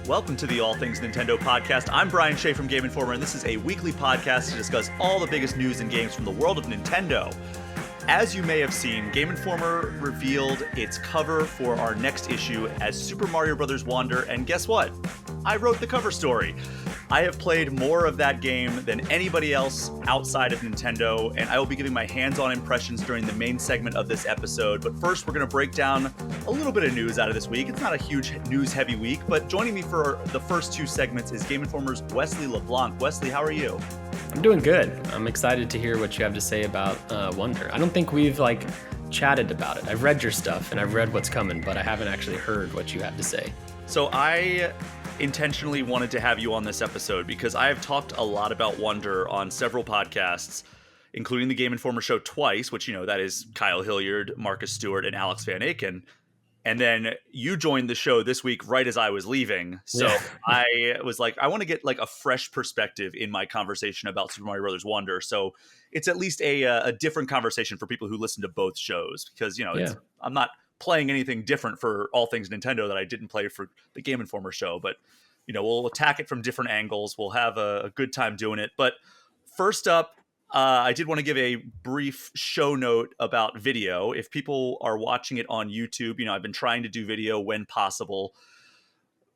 Welcome to the All Things Nintendo podcast. I'm Brian Shea from Game Informer, and this is a weekly podcast to discuss all the biggest news and games from the world of Nintendo. As you may have seen, Game Informer revealed its cover for our next issue as Super Mario Bros. Wonder, and guess what? I wrote the cover story. I have played more of that game than anybody else outside of Nintendo, and I will be giving my hands-on impressions during the main segment of this episode. But first, we're going to break down a little bit of news out of this week. It's not a huge news-heavy week, but joining me for the first two segments is Game Informer's Wesley LeBlanc. Wesley, how are you? I'm doing good. I'm excited to hear what you have to say about Wonder. I don't think we've chatted about it. I've read your stuff and I've read what's coming, but I haven't actually heard what you have to say. So I intentionally wanted to have you on this episode because I have talked a lot about Wonder on several podcasts, including the Game Informer show twice, which, that is Kyle Hilliard, Marcus Stewart, and Alex Van Aken. And then you joined the show this week right as I was leaving. So I was like, I want to get a fresh perspective in my conversation about Super Mario Bros. Wonder. So it's at least a different conversation for people who listen to both shows because, I'm not playing anything different for All Things Nintendo that I didn't play for the Game Informer show. But, we'll attack it from different angles. We'll have a good time doing it. But first up, I did want to give a brief show note about video. If people are watching it on YouTube, I've been trying to do video when possible.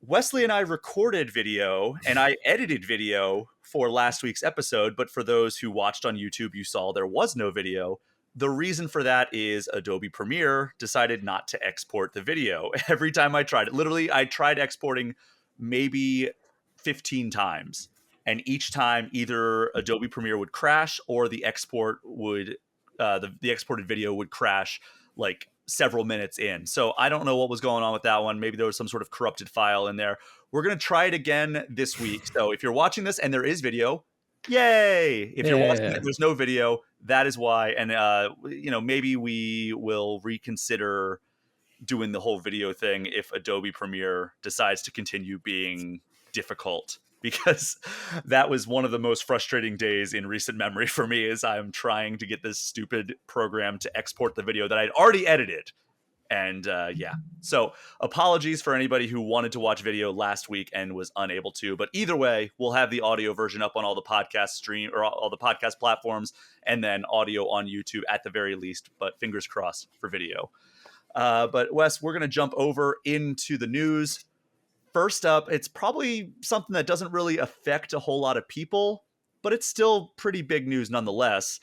Wesley and I recorded video and I edited video for last week's episode. But for those who watched on YouTube, you saw there was no video. The reason for that is Adobe Premiere decided not to export the video. Every time I tried it, literally, I tried exporting maybe 15 times. And each time, either Adobe Premiere would crash, or the export would, the exported video would crash several minutes in. So I don't know what was going on with that one. Maybe there was some sort of corrupted file in there. We're gonna try it again this week. So if you're watching this and there is video, yay! If you're watching it and there's no video, that is why. And maybe we will reconsider doing the whole video thing if Adobe Premiere decides to continue being difficult. Because that was one of the most frustrating days in recent memory for me as I'm trying to get this stupid program to export the video that I'd already edited. And so apologies for anybody who wanted to watch video last week and was unable to. But either way, we'll have the audio version up on all the podcast stream or all the podcast platforms and then audio on YouTube at the very least. But fingers crossed for video. But Wes, we're going to jump over into the news. First up, it's probably something that doesn't really affect a whole lot of people, but it's still pretty big news nonetheless.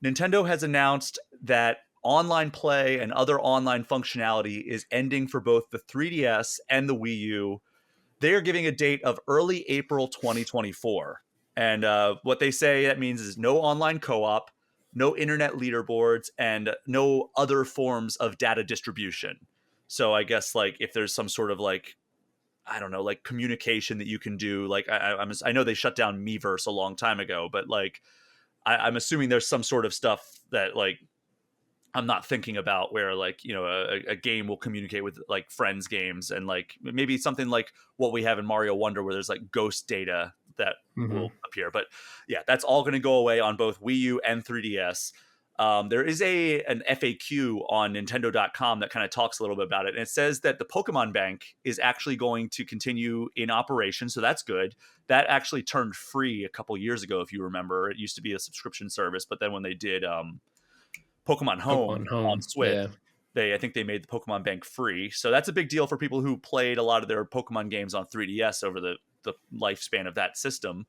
Nintendo has announced that online play and other online functionality is ending for both the 3DS and the Wii U. They are giving a date of early April 2024. And what they say that means is no online co-op, no internet leaderboards, and no other forms of data distribution. So I guess if there's some sort of I don't know, communication that you can do. I know they shut down Miiverse a long time ago, but I'm assuming there's some sort of stuff that I'm not thinking about where a game will communicate with friends games and maybe something like what we have in Mario Wonder where there's ghost data that will appear. But yeah, that's all going to go away on both Wii U and 3DS. There is an FAQ on Nintendo.com that kind of talks a little bit about it. And it says that the Pokemon Bank is actually going to continue in operation. So that's good. That actually turned free a couple years ago, if you remember. It used to be a subscription service. But then when they did Pokemon Home on Switch, I think they made the Pokemon Bank free. So that's a big deal for people who played a lot of their Pokemon games on 3DS over the lifespan of that system.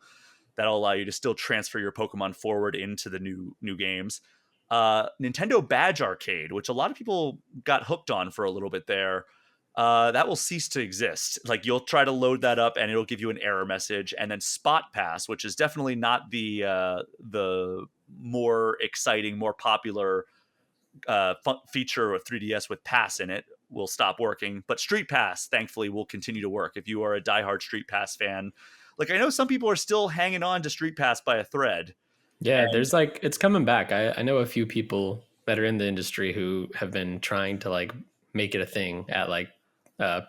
That'll allow you to still transfer your Pokemon forward into the new games. Nintendo Badge Arcade, which a lot of people got hooked on for a little bit there, that will cease to exist. You'll try to load that up and it'll give you an error message. And then Spot Pass, which is definitely not the more exciting, more popular feature of 3DS with Pass in it, will stop working. But Street Pass, thankfully, will continue to work. If you are a diehard Street Pass fan, I know some people are still hanging on to Street Pass by a thread. Yeah, there's it's coming back. I know a few people that are in the industry who have been trying to make it a thing at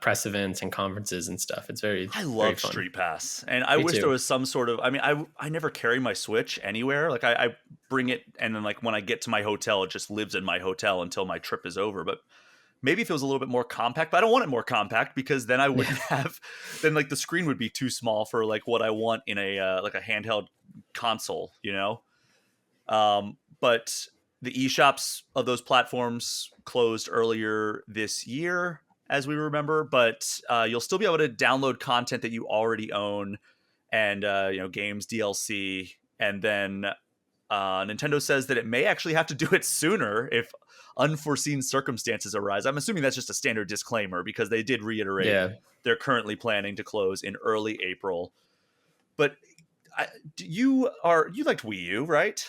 press events and conferences and stuff. It's I love Street Pass. And I wish there was some sort of, I never carry my Switch anywhere. I bring it and then when I get to my hotel, it just lives in my hotel until my trip is over. But maybe if it was a little bit more compact, but I don't want it more compact because then I Yeah. wouldn't have, then like the screen would be too small for like what I want in a like a handheld console, you know. But the eShops of those platforms closed earlier this year, as we remember. But you'll still be able to download content that you already own, and games, DLC, and then Nintendo says that it may actually have to do it sooner if unforeseen circumstances arise. I'm assuming that's just a standard disclaimer because they did reiterate Yeah. they're currently planning to close in early April. But you liked Wii U, right?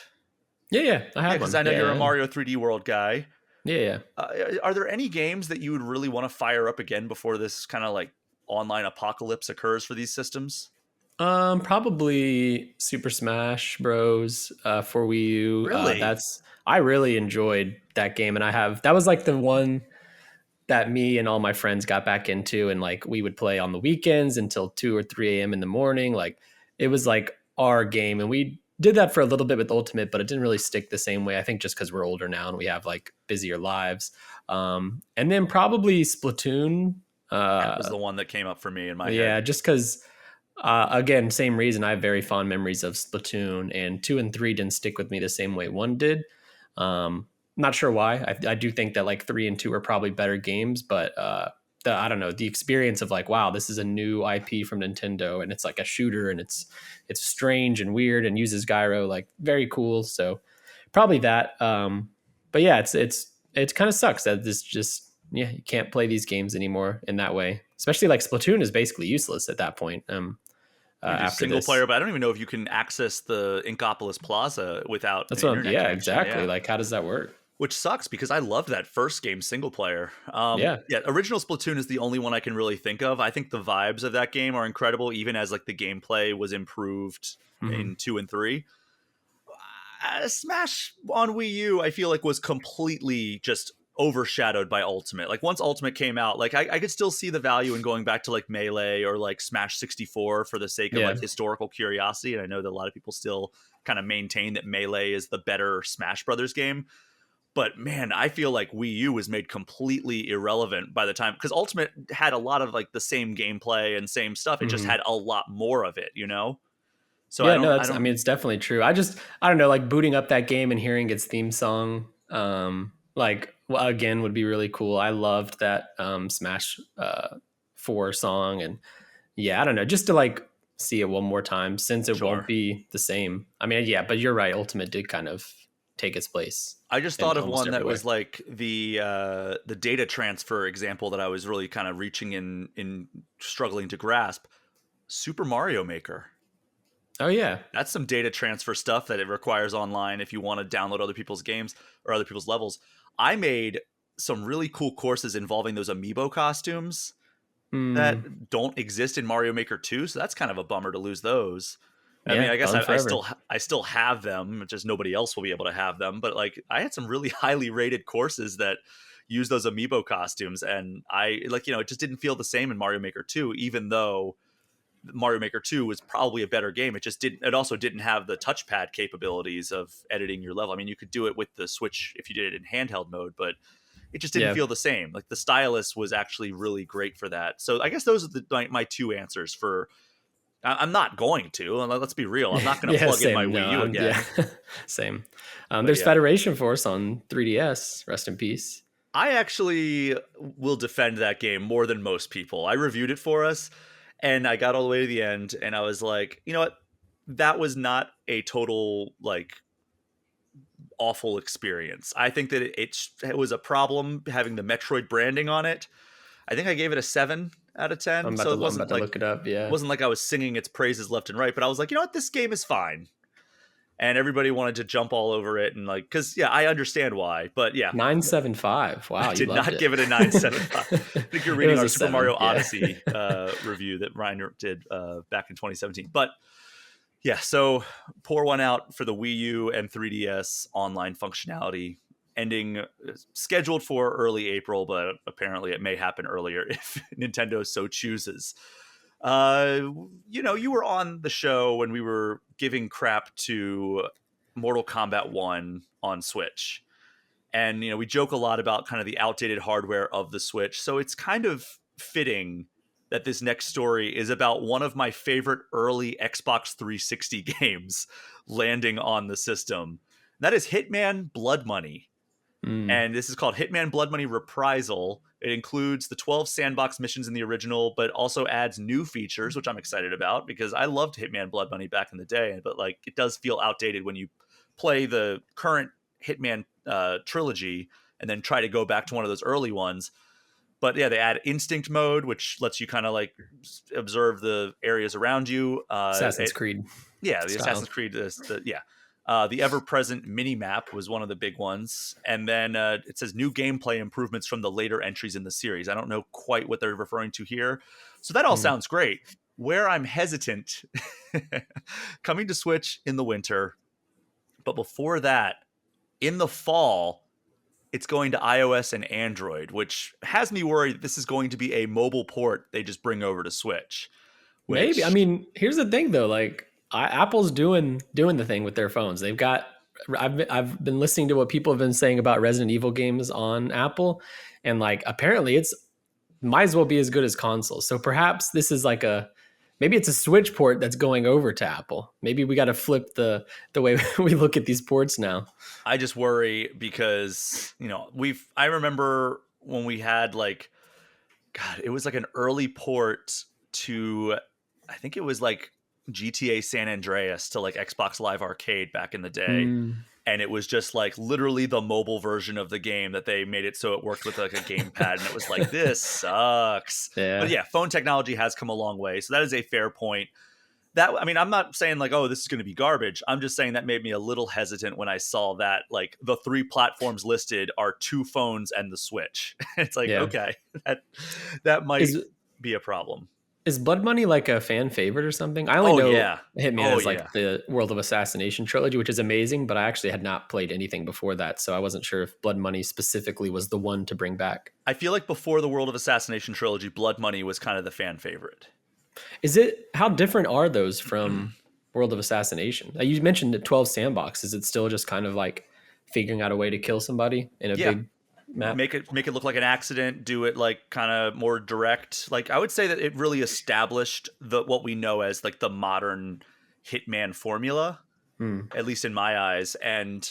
Yeah. Yeah. I Yeah, had because one. I know you're a Yeah. Mario 3D World guy. Yeah. Yeah. Are there any games that you would really want to fire up again before this kind of like online apocalypse occurs for these systems? Probably Super Smash Bros. For Wii U. Really? That's I really enjoyed that game, and that was like the one that me and all my friends got back into, and like we would play on the weekends until 2 or 3 a.m. in the morning. Like it was like our game, and we did that for a little bit with Ultimate, but it didn't really stick the same way. I think just because we're older now and we have like busier lives. And then probably Splatoon. That was the one that came up for me in my Yeah, head. just because again, same reason. I have very fond memories of Splatoon, and 2 and 3 didn't stick with me the same way one did. Not sure why. I do think that like 3 and 2 are probably better games, but I don't know, the experience of like, wow, this is a new IP from Nintendo, and it's like a shooter, and it's strange and weird, and uses gyro, like very cool. So probably that. But yeah, it kind of sucks that this just you can't play these games anymore in that way. Especially like Splatoon is basically useless at that point. You can do After single this, player, but I don't even know if you can access the Inkopolis Plaza without an that's what. internet Yeah, connection. exactly. Yeah. Like, how does that work? Which sucks because I loved that first game single player. Yeah. Yeah, original Splatoon is the only one I can really think of. I think the vibes of that game are incredible, even as like the gameplay was improved Hmm. in 2 and 3. Smash on Wii U, I feel like was completely just overshadowed by Ultimate. Like once Ultimate came out, like I could still see the value in going back to like Melee or like Smash 64 for the sake of Yeah. like historical curiosity. And I know that a lot of people still kind of maintain that Melee is the better Smash Brothers game. But man, I feel like Wii U was made completely irrelevant by the time, because Ultimate had a lot of like the same gameplay and same stuff. It just Hmm. had a lot more of it, you know? So Yeah. No, I I don't, mean, it's definitely true. I don't know, like booting up that game and hearing its theme song, like well, again, would be really cool. I loved that Smash 4 song, and yeah, I don't know, just to like see it one more time since it won't sure. be the same. I mean, yeah, but you're right. Ultimate did kind of take its place I just in thought of almost one that everywhere. was like the data transfer example that I was really kind of reaching in struggling to grasp. Super Mario Maker. Oh yeah, That's some data transfer stuff that it requires online if you want to download other people's games or other people's levels. I made some really cool courses involving those amiibo costumes mm, that don't exist in Mario Maker 2, so that's kind of a bummer to lose those. I mean, yeah, I guess gone forever. I still have them, just nobody else will be able to have them. But like, I had some really highly rated courses that use those amiibo costumes, and I like it just didn't feel the same in Mario Maker 2, even though Mario Maker 2 was probably a better game. It just didn't. It also didn't have the touchpad capabilities of editing your level. I mean, you could do it with the Switch if you did it in handheld mode, but it just didn't Yeah, feel the same. Like the stylus was actually really great for that. So I guess those are my two answers for. I'm not going to. Let's be real. I'm not going to yeah, plug in my same. No, Wii U yeah, again. same. But There's yeah, Federation Force on 3DS. Rest in peace. I actually will defend that game more than most people. I reviewed it for us, and I got all the way to the end, and I was like, you know what? That was not a total like awful experience. I think that it was a problem having the Metroid branding on it. I think I gave it a 7 out of 10. So it I'm about to look it up. Yeah, wasn't like I was singing its praises left and right, but I was like, you know what, this game is fine. And everybody wanted to jump all over it, and like, because yeah, I understand why, but yeah, 975. I Wow, you did loved not it. give it a 9.75. I think you're It reading was our a Super 7. Mario Yeah. Odyssey review that Ryan did back in 2017. But yeah, so pour one out for the Wii U and 3DS online functionality, ending scheduled for early April, but apparently it may happen earlier if Nintendo so chooses. Uh, you were on the show when we were giving crap to Mortal Kombat 1 on Switch. And we joke a lot about kind of the outdated hardware of the Switch. So it's kind of fitting that this next story is about one of my favorite early Xbox 360 games landing on the system. That is Hitman Blood Money. Mm. And this is called Hitman Blood Money Reprisal. It includes the 12 sandbox missions in the original, but also adds new features, which I'm excited about because I loved Hitman Blood Money back in the day. But like, it does feel outdated when you play the current Hitman trilogy and then try to go back to one of those early ones. But yeah, they add instinct mode, which lets you kind of like observe the areas around you. Assassin's Creed Yeah, the style. Assassin's Creed. The ever-present mini-map was one of the big ones. And then it says new gameplay improvements from the later entries in the series. I don't know quite what they're referring to here. So that all Mm. sounds great. Where I'm hesitant, coming to Switch in the winter, but before that, in the fall, it's going to iOS and Android, which has me worried that this is going to be a mobile port they just bring over to Switch. Maybe. I Which mean, here's the thing though. Like, Apple's doing the thing with their phones. They've got. I've been listening to what people have been saying about Resident Evil games on Apple, and like apparently it's might as well be as good as consoles. So perhaps this is like maybe it's a Switch port that's going over to Apple. Maybe we got to flip the way we look at these ports now. I just worry because, I remember when we had like, God, it was like an early port to, I think it was like GTA San Andreas to like Xbox Live Arcade back in the day. Mm, And it was just like literally the mobile version of the game that they made it so it worked with like a gamepad. And it was like, this sucks. But yeah. yeah, phone technology has come a long way. So that is a fair point. I'm not saying like, oh, this is going to be garbage. I'm just saying that made me a little hesitant when I saw that like the 3 platforms listed are 2 phones and the Switch. It's like, Yeah. okay, that might Is be a problem. is Blood Money like a fan favorite or something? I only Oh know yeah. Hitman Oh as yeah. like the World of Assassination trilogy, which is amazing, but I actually had not played anything before that, so I wasn't sure if Blood Money specifically was the one to bring back. I feel like before the World of Assassination trilogy, Blood Money was kind of the fan favorite. Is it how different are those from World of Assassination? You mentioned the 12 sandbox. Is it still just kind of like figuring out a way to kill somebody in a Yeah. big map? Make it look like an accident, do it like kind of more direct. Like I would say that it really established what we know as like the modern Hitman formula, Hmm. at least in my eyes, and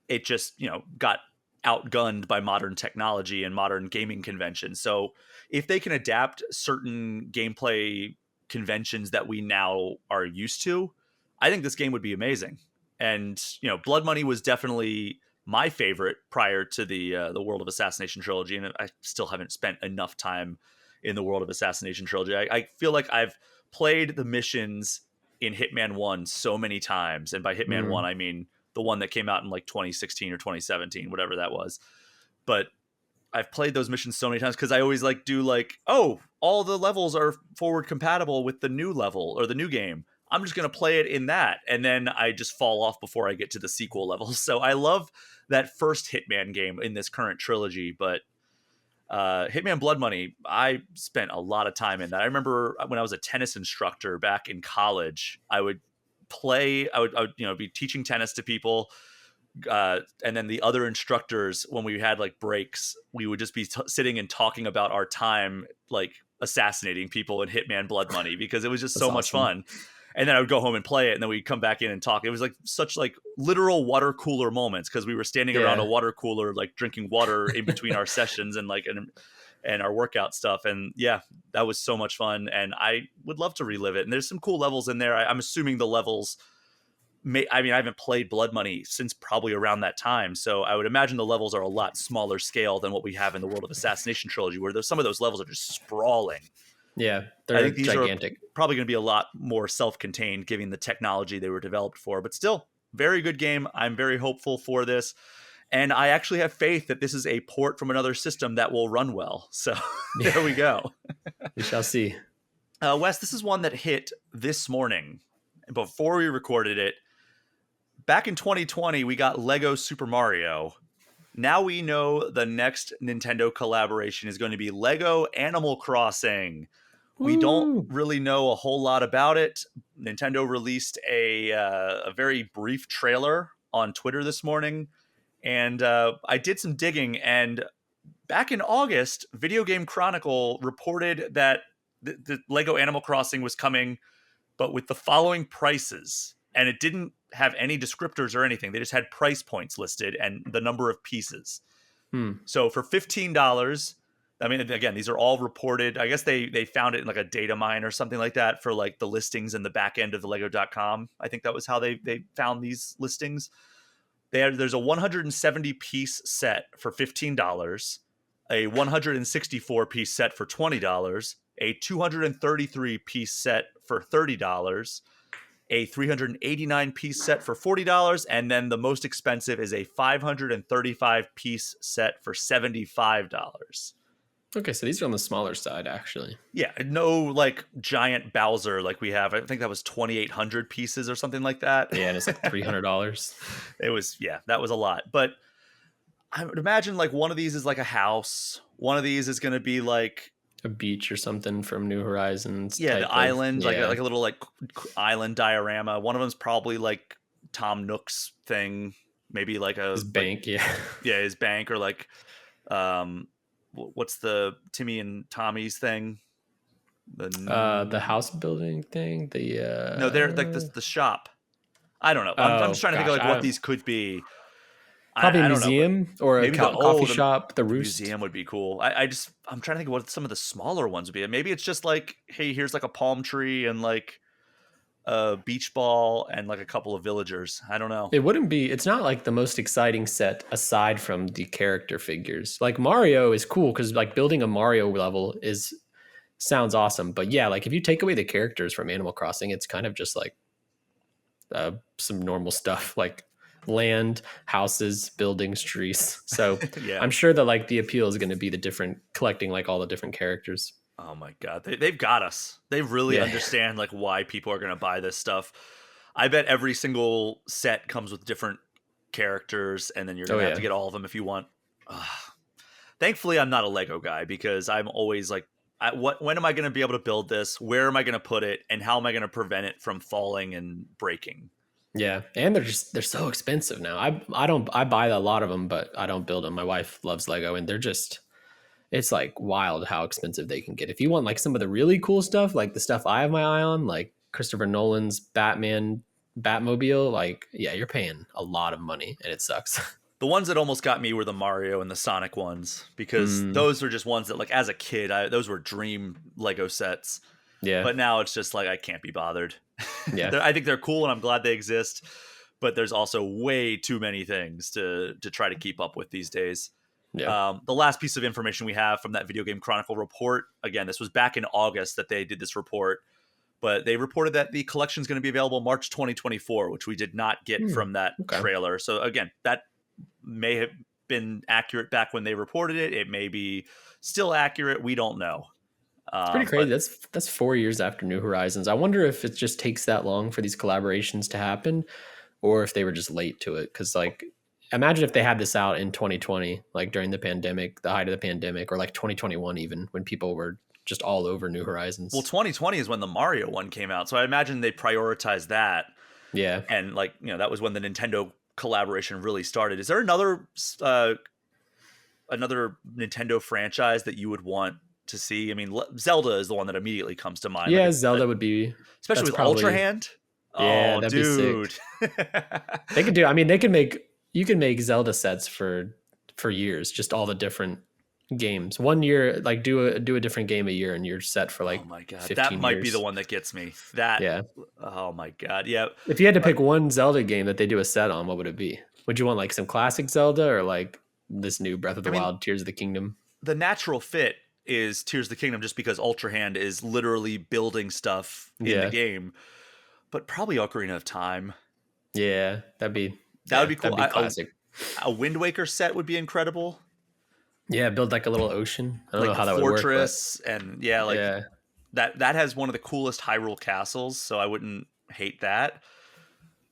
it just, got outgunned by modern technology and modern gaming conventions. So if they can adapt certain gameplay conventions that we now are used to, I think this game would be amazing. And, Blood Money was definitely my favorite prior to the World of Assassination trilogy, and I still haven't spent enough time in the World of Assassination trilogy. I feel like I've played the missions in Hitman 1 so many times, and by Hitman 1 Hmm. I mean the one that came out in like 2016 or 2017, whatever that was. But I've played those missions so many times because I always like do like, oh, all the levels are forward compatible with the new level or the new game. I'm just going to play it in that. And then I just fall off before I get to the sequel levels. So I love that first Hitman game in this current trilogy. But Hitman Blood Money, I spent a lot of time in that. I remember when I was a tennis instructor back in college, I would be teaching tennis to people, and then the other instructors, when we had like breaks, we would just be sitting and talking about our time like assassinating people in Hitman Blood Money because it was just That's so much awesome. fun. And then I would go home and play it, and then we'd come back in and talk. It was like such like literal water cooler moments because we were standing around a Yeah. water cooler like drinking water in between our sessions and like and our workout stuff. And yeah, that was so much fun, and I would love to relive it. And there's some cool levels in there. I'm assuming the levels I haven't played Blood Money since probably around that time, so I would imagine the levels are a lot smaller scale than what we have in the World of Assassination trilogy, where some of those levels are just sprawling. Yeah, I they're think these are gigantic. probably going to be a lot more self-contained, given the technology they were developed for. But still, very good game. I'm very hopeful for this, and I actually have faith that this is a port from another system that will run well. So there we go. We shall see. Wes, this is one that hit this morning before we recorded it. Back in 2020, we got Lego Super Mario. Now we know the next Nintendo collaboration is going to be Lego Animal Crossing. We don't Woo! really know a whole lot about it. Nintendo released a very brief trailer on Twitter this morning, And I did some digging, and back in August, Video Game Chronicle reported that the Lego Animal Crossing was coming, but with the following prices. And it didn't have any descriptors or anything. They just had price points listed and the number of pieces. So for $15, I mean, again, these are all reported. I guess they found it in like a data mine or something like that for like the listings in the back end of the Lego.com. I think that was how they found these listings. There's a 170 piece set for $15, a 164 piece set for $20, a 233 piece set for $30, a 389 piece set for $40, and then the most expensive is a 535 piece set for $75. Okay, so these are on the smaller side, actually. Yeah, no like giant Bowser like we have. I think that was 2,800 pieces or something like that. Yeah, and it's like $300. It was, yeah, that was a lot. But I would imagine like one of these is like a house. One of these is going to be like A beach or something from New Horizons. yeah, the island, like yeah. like a little like island diorama. One of them's probably like Tom Nook's thing, maybe like his bank, yeah. yeah, his bank, or like what's the Timmy and Tommy's thing? The house building thing. The no, they're like the shop. I don't know. I'm just trying to think of like what these could be. Probably I a don't know, museum or a maybe coffee shop. The Roost museum would be cool. I'm trying to think of what some of the smaller ones would be. Maybe it's just like, hey, here's like a palm tree and like a beach ball and like a couple of villagers. I don't know. It wouldn't be. It's not like the most exciting set aside from the character figures. Like Mario is cool because like building a Mario level sounds awesome. But yeah, like if you take away the characters from Animal Crossing, it's kind of just like some normal stuff like land, houses, buildings, trees. So Yeah. I'm sure that like the appeal is going to be the different collecting like all the different characters. Oh my god, they've got us. They really understand like why people are going to buy this stuff. I bet every single set comes with different characters, and then you're going to have to get all of them if you want. Thankfully, I'm not a Lego guy because I'm always like, when am I going to be able to build this? Where am I going to put it? And how am I going to prevent it from falling and breaking? Yeah, and they're so expensive now. I buy a lot of them, but I don't build them. My wife loves Lego, and it's like wild how expensive they can get. If you want like some of the really cool stuff, like the stuff I have my eye on, like Christopher Nolan's Batman Batmobile, like yeah, you're paying a lot of money, and it sucks. The ones that almost got me were the Mario and the Sonic ones, because those were just ones that, like, as a kid, those were dream Lego sets. Yeah. But now it's just like, I can't be bothered. Yeah. I think they're cool and I'm glad they exist, but there's also way too many things to try to keep up with these days. Yeah. The last piece of information we have from that Video Game Chronicle report, again, this was back in August that they did this report, but they reported that the collection is going to be available March 2024, which we did not get from that trailer. So again, that may have been accurate back when they reported it. It may be still accurate. We don't know. It's pretty crazy. That's 4 years after New Horizons. I wonder if it just takes that long for these collaborations to happen, or if they were just late to it. Because like, imagine if they had this out in 2020, like during the pandemic, the height of the pandemic, or like 2021, even when people were just all over New Horizons. Well, 2020 is when the Mario one came out, so I imagine they prioritized that. Yeah, and like, you know, that was when the Nintendo collaboration really started. Is there another Nintendo franchise that you would want to see? I mean, Zelda is the one that immediately comes to mind. Yeah, like Zelda would be, especially with Ultra Hand. Yeah, oh, that'd dude. Be sick. They could do. I mean, you can make Zelda sets for years, just all the different games. 1 year, like do a different game a year, and you're set for like. Oh my god, 15 that might years. be the one that gets me. That yeah. Oh my god, yeah. If you had to pick one Zelda game that they do a set on, what would it be? Would you want like some classic Zelda or like this new Breath of the Wild, Tears of the Kingdom? The natural fit is Tears of the Kingdom, just because Ultra Hand is literally building stuff in the game. But probably Ocarina of Time. Yeah, that would be cool. That'd be classic. A Wind Waker set would be incredible. Yeah, build like a little ocean. I don't know how that would work. Fortress, and that has one of the coolest Hyrule castles, so I wouldn't hate that.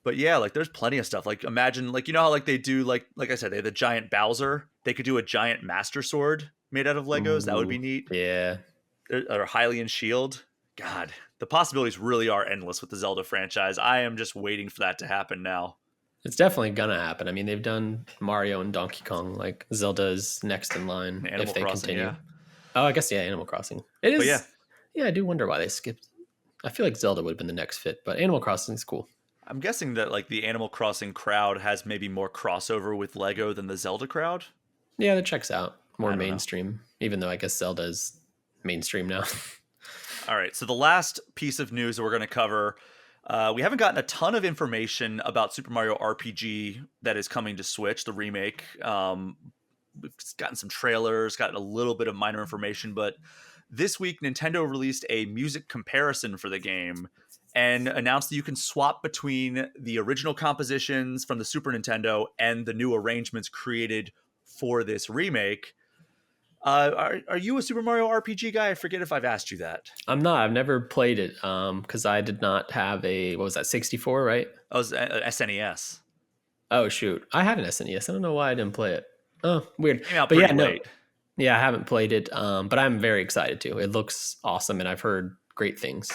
But yeah, like there's plenty of stuff. Like imagine, like, you know how like they do like I said, they have the giant Bowser. They could do a giant Master Sword made out of Legos. Ooh, that would be neat. Yeah. Or Hylian Shield. God, the possibilities really are endless with the Zelda franchise. I am just waiting for that to happen now. It's definitely gonna happen. I mean, they've done Mario and Donkey Kong. Like Zelda's next in line if Animal they Crossing, continue. yeah. Oh, I guess yeah, Animal Crossing. It But yeah, is. Yeah, I do wonder why they skipped. I feel like Zelda would have been the next fit, but Animal Crossing is cool. I'm guessing that like the Animal Crossing crowd has maybe more crossover with Lego than the Zelda crowd. Yeah, that checks out. More I don't know. mainstream, even though I guess Zelda is mainstream now. All right, so the last piece of news that we're going to cover, we haven't gotten a ton of information about Super Mario RPG that is coming to Switch, the remake. We've gotten some trailers, gotten a little bit of minor information, but this week Nintendo released a music comparison for the game and announced that you can swap between the original compositions from the Super Nintendo and the new arrangements created for this remake. Are you a Super Mario RPG guy? I forget if I've asked you that. I'm not. I've never played it because I did not have a what was that 64, right? I was SNES. Oh shoot, I had an SNES. I don't know why I didn't play it. Oh, weird. Came out But pretty yeah, no. late. Yeah, I haven't played it, but I'm very excited to. It looks awesome, and I've heard great things.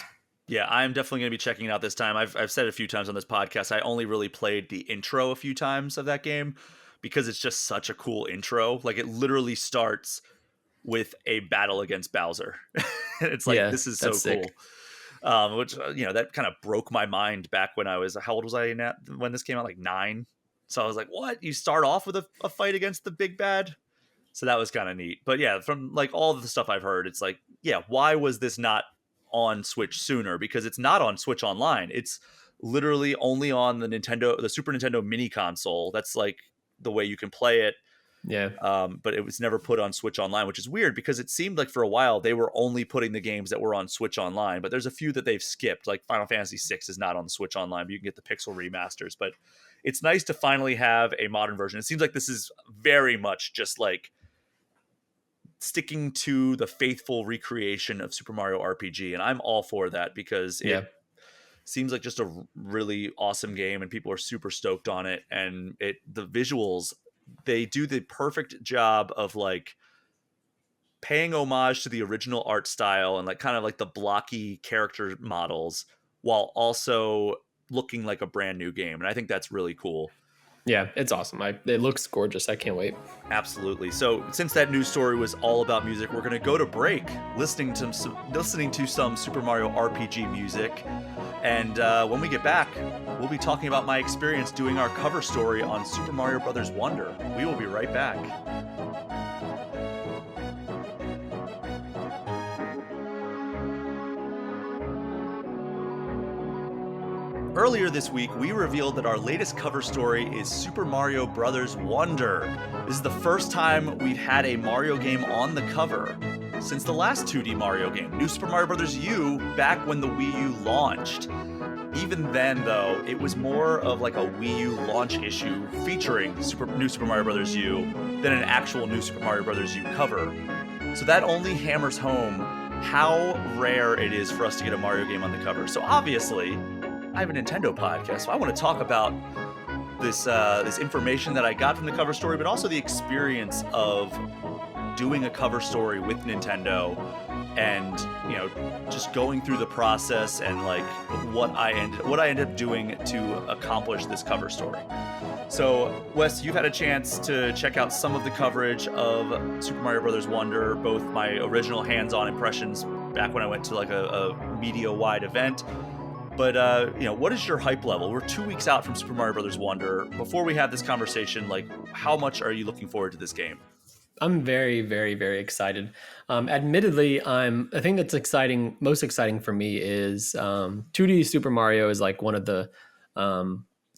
Yeah, I'm definitely going to be checking it out this time. I've said it a few times on this podcast. I only really played the intro a few times of that game because it's just such a cool intro. Like it literally starts with a battle against Bowser. It's like Yeah, this is so that's cool. sick. Which that kind of broke my mind back when I was how old was I when this came out, like 9. So I was like, what? You start off with a fight against the big bad? So that was kind of neat. But yeah, from like all the stuff I've heard, it's like, yeah, why was this not on Switch sooner? Because it's not on Switch Online. It's literally only on the Super Nintendo mini console. That's like the way you can play it. Yeah, But it was never put on Switch Online, which is weird because it seemed like for a while they were only putting the games that were on Switch Online. But there's a few that they've skipped, like Final Fantasy VI is not on the Switch Online, but you can get the pixel remasters. But it's nice to finally have a modern version. It seems like this is very much just like sticking to the faithful recreation of Super Mario RPG, and I'm all for that because yeah, it seems like just a really awesome game and people are super stoked on it. And the visuals, they do the perfect job of like paying homage to the original art style and like kind of like the blocky character models while also looking like a brand new game, and I think that's really cool. yeah. It's awesome. It looks gorgeous. I can't wait. Absolutely. So, since that news story was all about music, we're going to go to break, listening to some Super Mario RPG music, and when we get back, we'll be talking about my experience doing our cover story on Super Mario Brothers Wonder. We will be right back. Earlier this week, we revealed that our latest cover story is Super Mario Bros. Wonder. This is the first time we've had a Mario game on the cover since the last 2D Mario game, New Super Mario Bros. U, back when the Wii U launched. Even then, though, it was more of like a Wii U launch issue featuring New Super Mario Bros. U than an actual New Super Mario Bros. U cover. So that only hammers home how rare it is for us to get a Mario game on the cover. So obviously, I have a Nintendo podcast, so I want to talk about this information that I got from the cover story, but also the experience of doing a cover story with Nintendo, and just going through the process and like what I ended up doing to accomplish this cover story. So, Wes, you've had a chance to check out some of the coverage of Super Mario Bros. Wonder, both my original hands-on impressions back when I went to like a media-wide event. But what is your hype level? We're 2 weeks out from Super Mario Brothers Wonder. Before we have this conversation, like, how much are you looking forward to this game? I'm very, very, very excited. Admittedly, I think that's exciting. Most exciting for me is 2D Super Mario is like one of the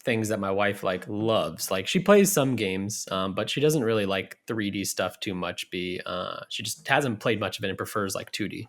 things that my wife like loves. Like she plays some games, but she doesn't really like 3D stuff too much. She just hasn't played much of it and prefers like 2D.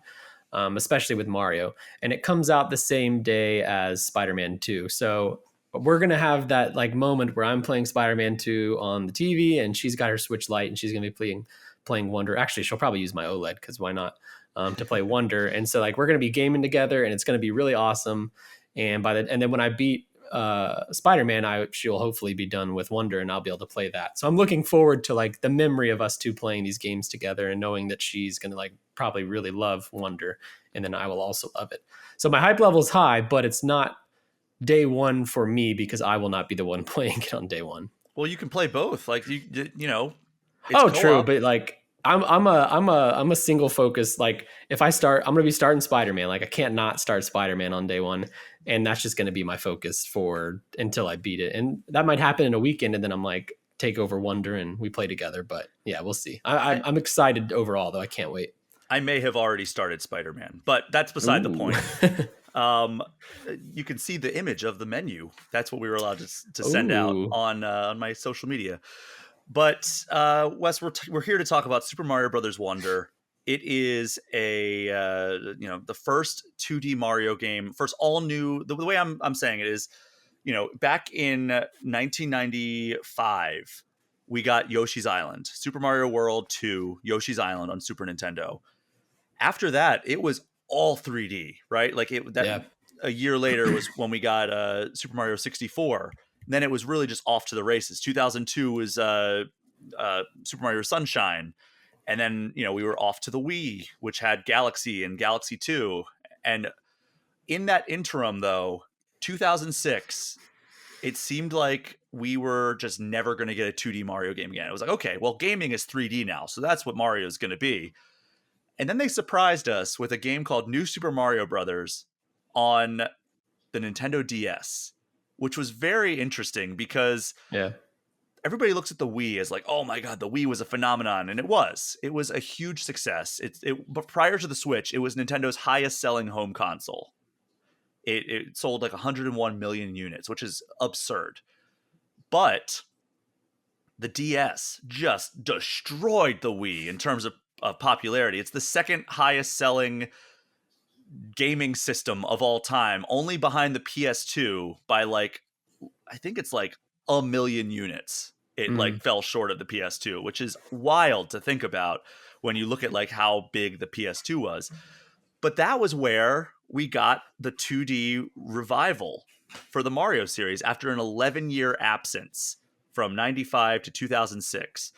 Especially with Mario. And it comes out the same day as Spider-Man 2. So we're going to have that like moment where I'm playing Spider-Man 2 on the TV and she's got her Switch Lite and she's going to be playing Wonder. Actually, she'll probably use my OLED because why not, to play Wonder. And so like we're going to be gaming together and it's going to be really awesome. And then when I beat Spider-Man, she'll hopefully be done with Wonder and I'll be able to play that. So I'm looking forward to like the memory of us two playing these games together and knowing that she's going to like probably really love Wonder and then I will also love it. So my hype level is high, but it's not day one for me because I will not be the one playing it on day one. Well, you can play both. Like you know, it's Oh, true, co-op. but like I'm a single focus. Like if I start, I'm gonna be starting Spider-Man. Like I can't not start Spider-Man on day one, and that's just gonna be my focus for until I beat it. And that might happen in a weekend, and then I'm like take over Wonder and we play together. But yeah, we'll see. I'm excited overall though. I can't wait. I may have already started Spider-Man, but that's beside the Ooh, point. Um, you can see the image of the menu. That's what we were allowed to send out ooh, on my social media. But Wes, we're here to talk about Super Mario Brothers Wonder. It is a the first 2D Mario game, first all new. The way I'm saying it is, back in 1995, we got Yoshi's Island, Super Mario World 2, Yoshi's Island on Super Nintendo. After that, it was all 3D, right? Like that yeah, a year later was when we got Super Mario 64. And then it was really just off to the races. 2002 was Super Mario Sunshine, and then we were off to the Wii, which had Galaxy and Galaxy 2. And in that interim, though, 2006, it seemed like we were just never going to get a 2D Mario game again. It was like, okay, well, gaming is 3D now, so that's what Mario is going to be. And then they surprised us with a game called New Super Mario Brothers on the Nintendo DS, which was very interesting because yeah, everybody looks at the Wii as like, oh my God, the Wii was a phenomenon. And it was. It was a huge success. But prior to the Switch, it was Nintendo's highest selling home console. It sold like 101 million units, which is absurd. But the DS just destroyed the Wii in terms of popularity. It's the second highest selling gaming system of all time, only behind the PS2 by like, I think it's like a million units. It like mm, fell short of the PS2, which is wild to think about when you look at like how big the PS2 was. But that was where we got the 2D revival for the Mario series after an 11-year absence from 95 to 2006.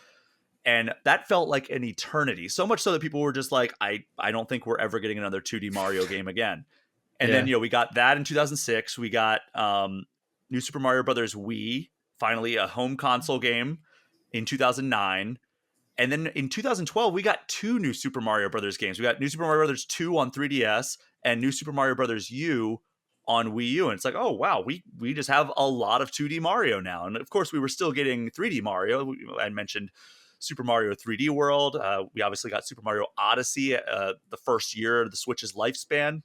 And that felt like an eternity. So much so that people were just like, I don't think we're ever getting another 2D Mario game again. And then, yeah. we got that in 2006. We got New Super Mario Brothers Wii, finally a home console game in 2009. And then in 2012, we got two New Super Mario Brothers games. We got New Super Mario Brothers 2 on 3DS and New Super Mario Brothers U on Wii U. And it's like, oh, wow, we just have a lot of 2D Mario now. And of course, we were still getting 3D Mario. I mentioned Super Mario 3D World. We obviously got Super Mario Odyssey the first year of the Switch's lifespan.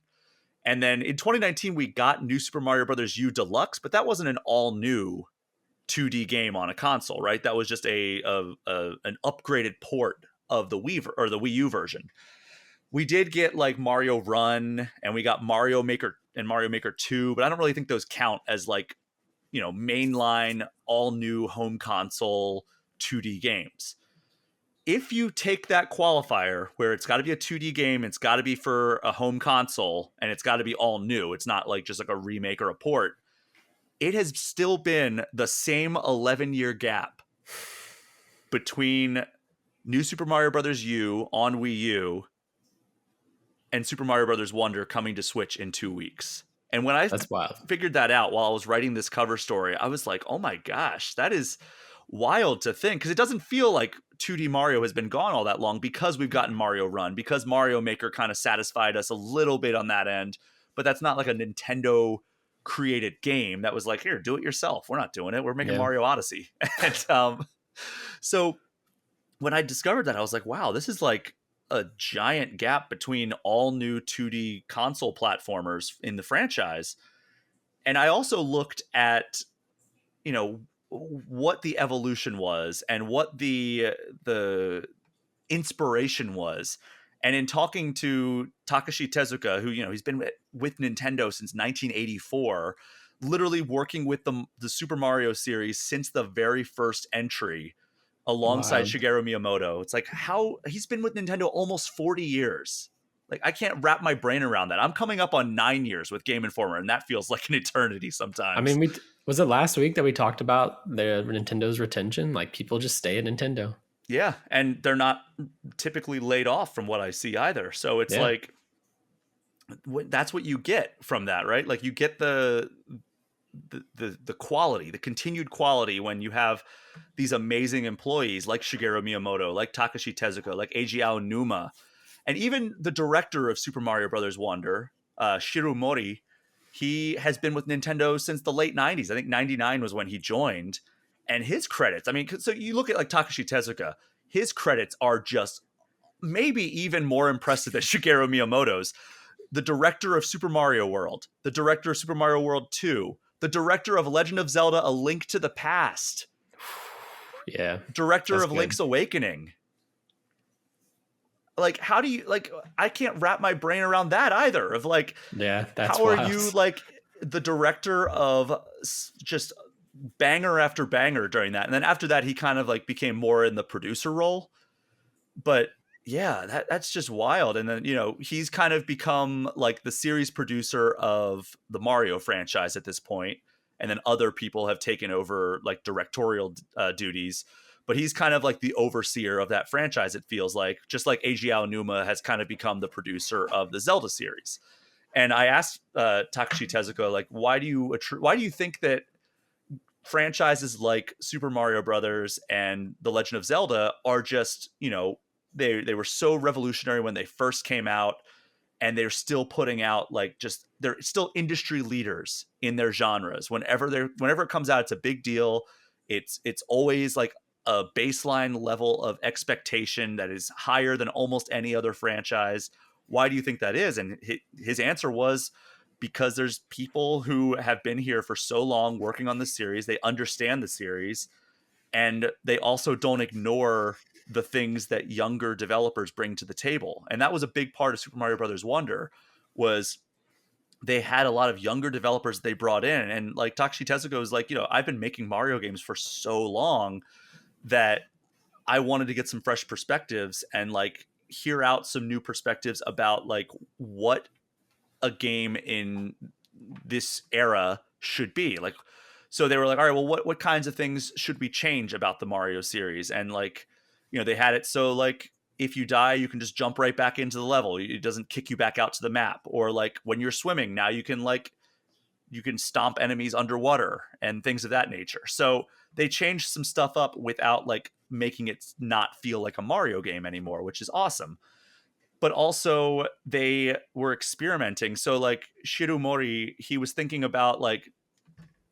And then in 2019, we got New Super Mario Brothers U Deluxe, but that wasn't an all new 2D game on a console, right? That was just an upgraded port of the Wii or the Wii U version. We did get like Mario Run, and we got Mario Maker and Mario Maker 2, but I don't really think those count as like, mainline all new home console 2D games. If you take that qualifier where it's got to be a 2D game, it's got to be for a home console, and it's got to be all new, it's not like just like a remake or a port, it has still been the same 11-year gap between New Super Mario Brothers U on Wii U and Super Mario Brothers Wonder coming to Switch in 2 weeks. And when I That's wild. figured that out while I was writing this cover story, I was like, oh my gosh, that is wild to think, because it doesn't feel like 2D Mario has been gone all that long, because we've gotten Mario Run, because Mario Maker kind of satisfied us a little bit on that end, but that's not like a Nintendo created game that was like, here, do it yourself. We're not doing it. We're making Yeah, Mario Odyssey. And so when I discovered that, I was like, wow, this is like a giant gap between all new 2D console platformers in the franchise. And I also looked at, what the evolution was and what the inspiration was. And in talking to Takashi Tezuka, who, he's been with Nintendo since 1984, literally working with the Super Mario series since the very first entry alongside wild. Shigeru Miyamoto. It's like how he's been with Nintendo almost 40 years. Like, I can't wrap my brain around that. I'm coming up on 9 years with Game Informer, and that feels like an eternity I sometimes. mean, was it last week that we talked about the Nintendo's retention? Like people just stay at Nintendo. Yeah, and they're not typically laid off from what I see either. So it's Yeah, like that's what you get from that, right? Like you get the quality, the continued quality when you have these amazing employees like Shigeru Miyamoto, like Takashi Tezuka, like Eiji Aonuma, and even the director of Super Mario Brothers Wonder, Shiru Mori. He has been with Nintendo since the late 90s. I think 99 was when he joined. And his credits, I mean, so you look at like Takashi Tezuka, his credits are just maybe even more impressive than Shigeru Miyamoto's. The director of Super Mario World, the director of Super Mario World 2, the director of Legend of Zelda: A Link to the Past, Yeah, director that's of good. Link's Awakening. Like, how do you, like, I can't wrap my brain around that either. Of like, Yeah, that's how are wild. you like the director of just banger after banger during that? And then after that, he kind of like became more in the producer role. But yeah, that's just wild. And then, you know, he's kind of become like the series producer of the Mario franchise at this point, and then other people have taken over like directorial duties. But he's kind of like the overseer of that franchise. It feels like, just like Eiji Aonuma has kind of become the producer of the Zelda series. And I asked Takashi Tezuka, like, why do you think that franchises like Super Mario Brothers and The Legend of Zelda are just, you know, they were so revolutionary when they first came out, and they're still putting out like, just, they're still industry leaders in their genres. Whenever it comes out, it's a big deal. It's always like a baseline level of expectation that is higher than almost any other franchise. Why do you think that is? And his answer was, because there's people who have been here for so long working on the series, they understand the series, and they also don't ignore the things that younger developers bring to the table. And that was a big part of Super Mario Brothers Wonder, was they had a lot of younger developers they brought in. And like Takashi Tezuka was like, you know, I've been making Mario games for so long that I wanted to get some fresh perspectives and like hear out some new perspectives about like what a game in this era should be like. So they were like, all right, well, what kinds of things should we change about the Mario series? And like, you know, they had it so like, if you die, you can just jump right back into the level. It doesn't kick you back out to the map. Or like, when you're swimming, now you can like, you can stomp enemies underwater and things of that nature. So they changed some stuff up without like making it not feel like a Mario game anymore, which is awesome. But also they were experimenting. So like Shiru Mori, he was thinking about like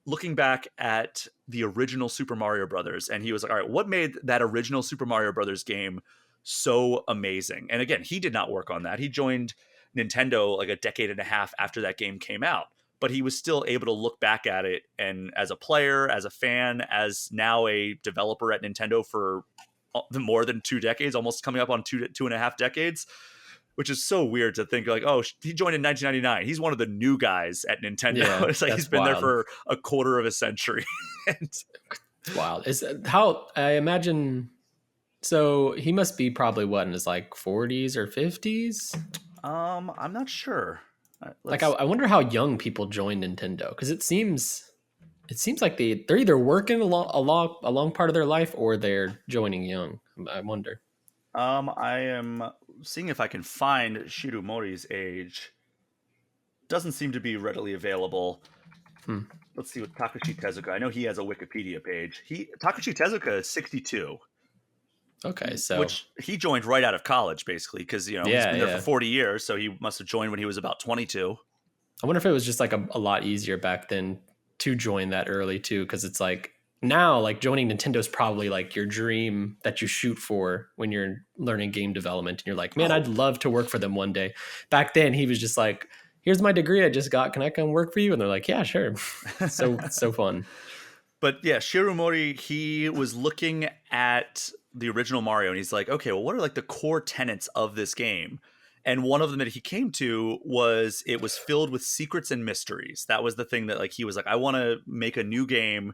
looking back at the original Super Mario Brothers, and he was like, all right, what made that original Super Mario Brothers game so amazing? And again, he did not work on that. He joined Nintendo like a decade and a half after that game came out, but he was still able to look back at it, and as a player, as a fan, as now a developer at Nintendo for more than 2 decades, almost coming up on two and a half decades, which is so weird to think like, oh, he joined in 1999. He's one of the new guys at Nintendo. Yeah, It's like he's that's been there wild. for a quarter of a century. And It's wild. Is how I imagine. So he must be probably what, in his like 40s or 50s. I'm not sure. Like I wonder how young people join Nintendo, because it seems like they're either working a long part of their life, or they're joining young. I wonder. I am seeing if I can find Shiru Mori's age. Doesn't seem to be readily available. Hmm. Let's see what Takashi Tezuka. I know he has a Wikipedia page. Takashi Tezuka is 62, Okay, so which he joined right out of college, basically, because you know he's yeah, been there for yeah. 40 years, so he must have joined when he was about 22. I wonder if it was just like a lot easier back then to join that early too, because it's like now, like joining Nintendo is probably like your dream that you shoot for when you're learning game development, and you're like, man, Oh, I'd love to work for them one day. Back then, he was just like, here's my degree I just got. Can I come work for you? And they're like, yeah, sure. So fun. but yeah, Shiru Mori, he was looking at the original Mario, and he's like, okay, well, what are like the core tenets of this game? And one of them that he came to was it was filled with secrets and mysteries. That was the thing that like he was like, I want to make a new game,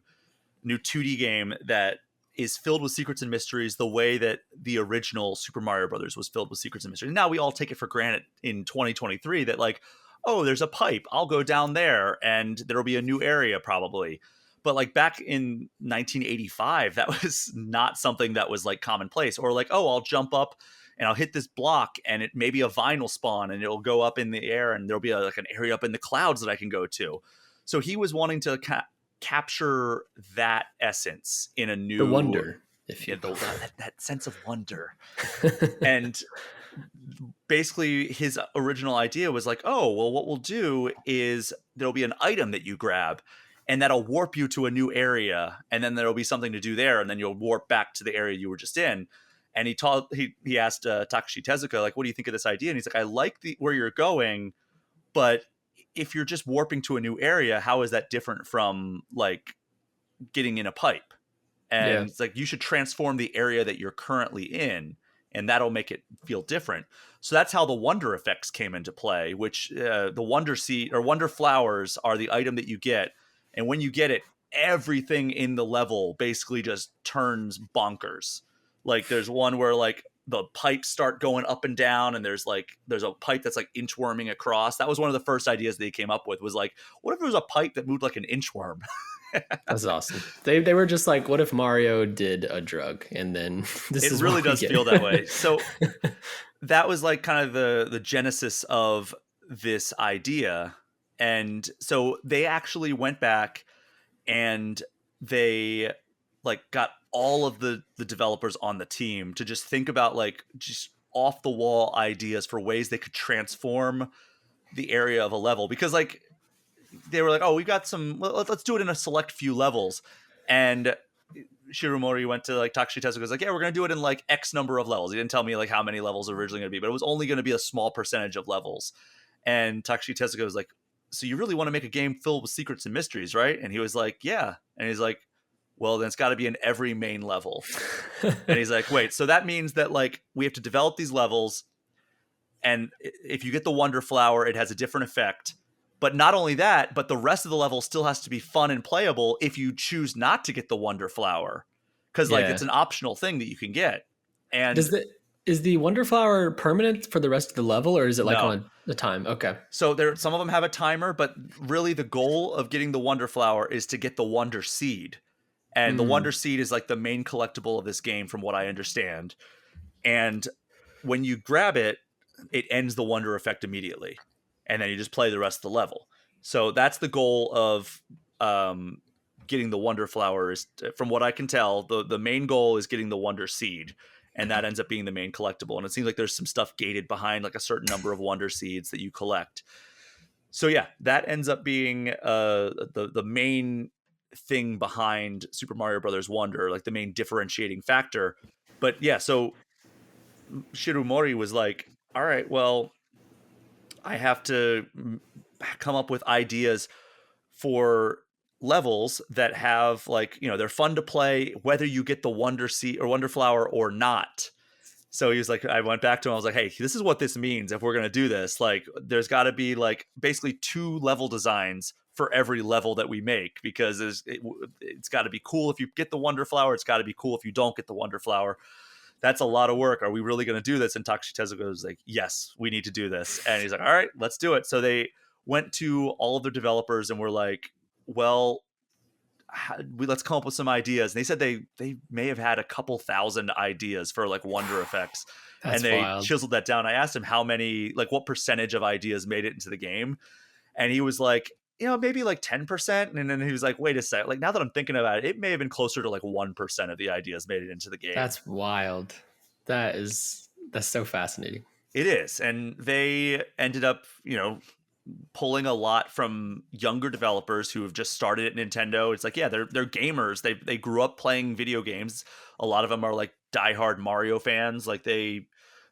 new 2D game that is filled with secrets and mysteries the way that the original Super Mario Brothers was filled with secrets and mysteries. Now we all take it for granted in 2023 that like, oh, there's a pipe, I'll go down there and there'll be a new area probably. But like back in 1985, that was not something that was like commonplace. Or like, oh, I'll jump up and I'll hit this block and it may be a vinyl spawn and it'll go up in the air and there'll be like an area up in the clouds that I can go to. So he was wanting to capture that essence in a The new, wonder, if you will. that sense of wonder. And basically his original idea was like, oh, well, what we'll do is there'll be an item that you grab and that'll warp you to a new area, and then there'll be something to do there, and then you'll warp back to the area you were just in. And he asked Takashi Tezuka, like, what do you think of this idea? And he's like, I like where you're going, but if you're just warping to a new area, how is that different from like getting in a pipe? Yeah. And it's like, you should transform the area that you're currently in, and that'll make it feel different. So that's how the wonder effects came into play, which the wonder seed or wonder flowers are the item that you get. And when you get it, everything in the level basically just turns bonkers. Like there's one where like the pipes start going up and down, and there's a pipe that's like inchworming across. That was one of the first ideas they came up with, was like, what if there was a pipe that moved like an inchworm? That's awesome. They were just like, what if Mario did a drug, and then It really does feel that way. So that was like kind of the genesis of this idea. And so they actually went back and they like got all of the developers on the team to just think about like just off the wall ideas for ways they could transform the area of a level, because like they were like, oh, we got some, let's do it in a select few levels. And Shiromori went to like Takashi Tezuka, was like, yeah, we're going to do it in like X number of levels. He didn't tell me like how many levels originally going to be, but it was only going to be a small percentage of levels. And Takashi Tezuka was like, so you really want to make a game filled with secrets and mysteries, right? And he was like, yeah. And he's like, well, then it's got to be in every main level. And he's like, wait, so that means that like we have to develop these levels, and if you get the Wonder Flower, it has a different effect. But not only that, but the rest of the level still has to be fun and playable if you choose not to get the Wonder Flower, because like it's an optional thing that you can get. And is the Wonder Flower permanent for the rest of the level, or is it like No. on the time? Okay. So some of them have a timer, but really the goal of getting the Wonder Flower is to get the Wonder Seed. And the Wonder Seed is like the main collectible of this game, from what I understand. And when you grab it, it ends the Wonder effect immediately. And then you just play the rest of the level. So that's the goal of getting the Wonder Flower. Is, from what I can tell, the main goal is getting the Wonder Seed. And that ends up being the main collectible. And it seems like there's some stuff gated behind, like a certain number of Wonder Seeds that you collect. So yeah, that ends up being the main thing behind Super Mario Brothers Wonder, like the main differentiating factor. But yeah, so Shiromori was like, all right, well, I have to come up with ideas for levels that have like, they're fun to play, whether you get the Wonder Seed or Wonder Flower or not. So he was like, I went back to him. I was like, hey, this is what this means. If we're going to do this, like, there's got to be like basically 2 level designs for every level that we make, because it's got to be cool if you get the Wonder Flower. It's got to be cool if you don't get the Wonder Flower. That's a lot of work. Are we really going to do this? And Takashi Tezuka was like, yes, we need to do this. And he's like, all right, let's do it. So they went to all of their developers and were like, well, let's come up with some ideas. And they said they may have had a couple thousand ideas for like wonder effects. That's and they wild. chiseled that down. I asked him how many, like what percentage of ideas made it into the game. And he was like, maybe like 10%. And then he was like, wait a sec. Like, now that I'm thinking about it, it may have been closer to like 1% of the ideas made it into the game. That's wild. That's so fascinating. It is. And they ended up, pulling a lot from younger developers who have just started at Nintendo. It's like, yeah, they're gamers. They grew up playing video games. A lot of them are like diehard Mario fans. Like they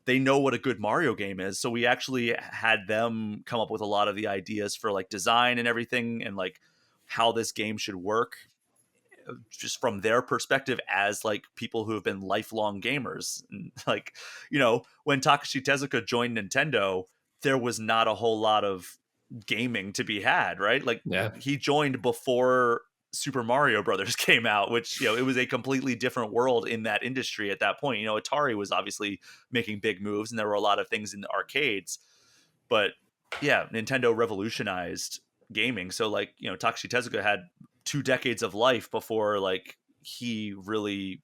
know what a good Mario game is. So we actually had them come up with a lot of the ideas for like design and everything, and like how this game should work, just from their perspective as like people who have been lifelong gamers. And like, when Takashi Tezuka joined Nintendo, there was not a whole lot of gaming to be had, right? Like, Yeah. He joined before Super Mario Brothers came out, which, it was a completely different world in that industry at that point. Atari was obviously making big moves, and there were a lot of things in the arcades, but yeah, Nintendo revolutionized gaming. So like, Takashi Tezuka had 2 decades of life before like he really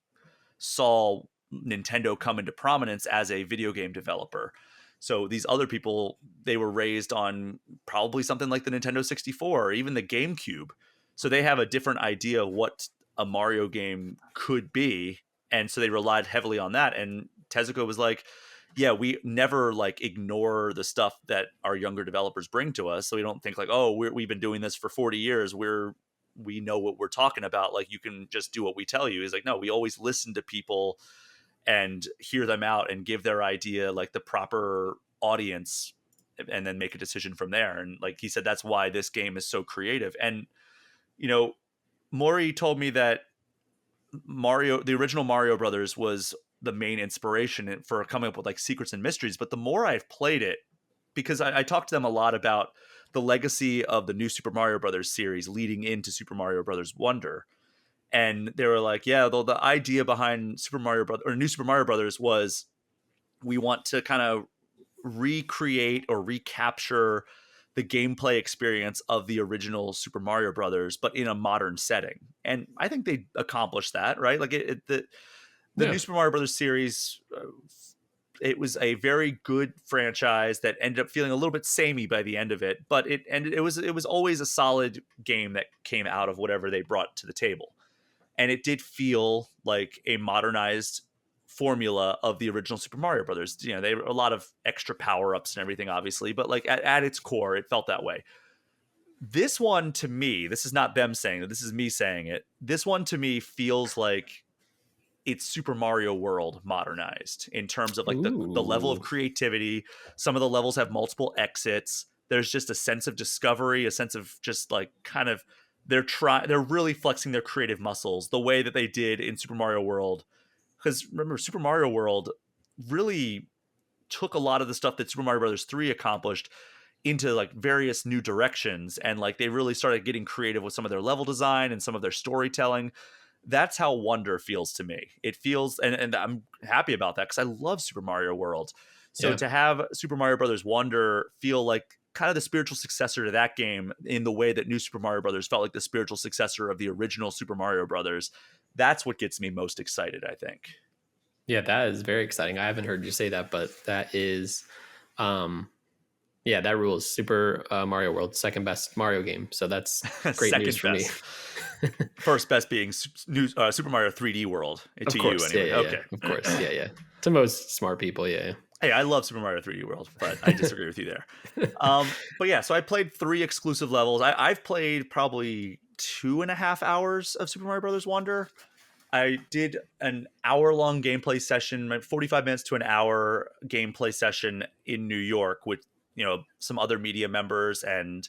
saw Nintendo come into prominence as a video game developer. So these other people, they were raised on probably something like the Nintendo 64 or even the GameCube. So they have a different idea of what a Mario game could be. And so they relied heavily on that. And Tezuka was like, yeah, we never like ignore the stuff that our younger developers bring to us. So we don't think like, oh, we've been doing this for 40 years. We know what we're talking about. Like, you can just do what we tell you. He's like, no, we always listen to people and hear them out and give their idea like the proper audience, and then make a decision from there. And like he said, that's why this game is so creative. And, you know, Mori told me that the original Mario Brothers was the main inspiration for coming up with like secrets and mysteries. But the more I've played it, because I talked to them a lot about the legacy of the new Super Mario Brothers series leading into Super Mario Brothers Wonder. And they were like, yeah, though the idea behind Super Mario Brothers or New Super Mario Brothers was we want to kind of recreate or recapture the gameplay experience of the original Super Mario Brothers, but in a modern setting. And I think they accomplished that, right? Like the New Super Mario Brothers series, it was a very good franchise that ended up feeling a little bit samey by the end of it, but it was always a solid game that came out of whatever they brought to the table. And it did feel like a modernized formula of the original Super Mario Brothers. You know, they were a lot of extra power-ups and everything, obviously, but like at its core, it felt that way. This one, to me, this is not them saying it, this is me saying it. This one, to me, feels like it's Super Mario World modernized in terms of like the level of creativity. Some of the levels have multiple exits. There's just a sense of discovery, a sense of just like kind of they're really flexing their creative muscles the way that they did in Super Mario World. Because remember, Super Mario World really took a lot of the stuff that Super Mario Brothers 3 accomplished into like various new directions, and like they really started getting creative with some of their level design and some of their storytelling. That's how Wonder feels to me. It feels, and I'm happy about that because I love Super Mario World. So to have Super Mario Brothers Wonder feel like kind of the spiritual successor to that game in the way that New Super Mario Brothers felt like the spiritual successor of the original Super Mario Brothers, that's what gets me most excited, I think. Yeah, that is very exciting. I haven't heard you say that, but that is, yeah, that rules. Super Mario World, second best Mario game. So that's great news for me. First best being Super Mario 3D World. Of course, you, anyway. Yeah, okay. Of course, yeah. To most smart people, yeah. Hey, I love Super Mario 3D World, but I disagree with you there. But yeah, so I played 3 exclusive levels. I've played probably 2.5 hours of Super Mario Brothers Wonder. I did an hour-long gameplay session, 45 minutes to an hour gameplay session in New York with, you know, some other media members and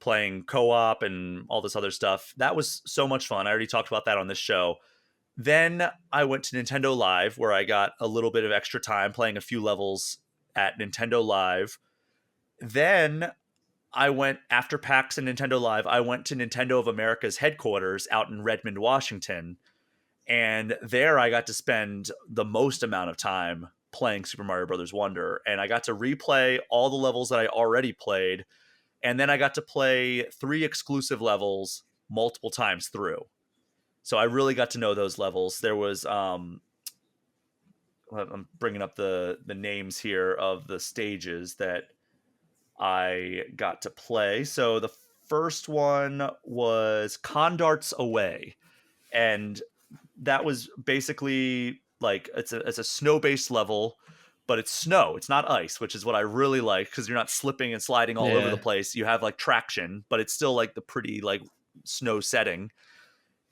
playing co-op and all this other stuff. That was so much fun. I already talked about that on this show. Then I went to Nintendo Live, where I got a little bit of extra time playing a few levels at Nintendo Live. Then I went, after PAX and Nintendo Live, I went to Nintendo of America's headquarters out in Redmond, Washington. And there I got to spend the most amount of time playing Super Mario Brothers Wonder. And I got to replay all the levels that I already played. And then I got to play 3 exclusive levels multiple times through. So I really got to know those levels. There was, I'm bringing up the names here of the stages that I got to play. So the first one was Condarts Away. And that was basically like, it's a snow-based level, but it's snow. It's not ice, which is what I really like, because you're not slipping and sliding all over the place. You have like traction, but it's still like the pretty like snow setting.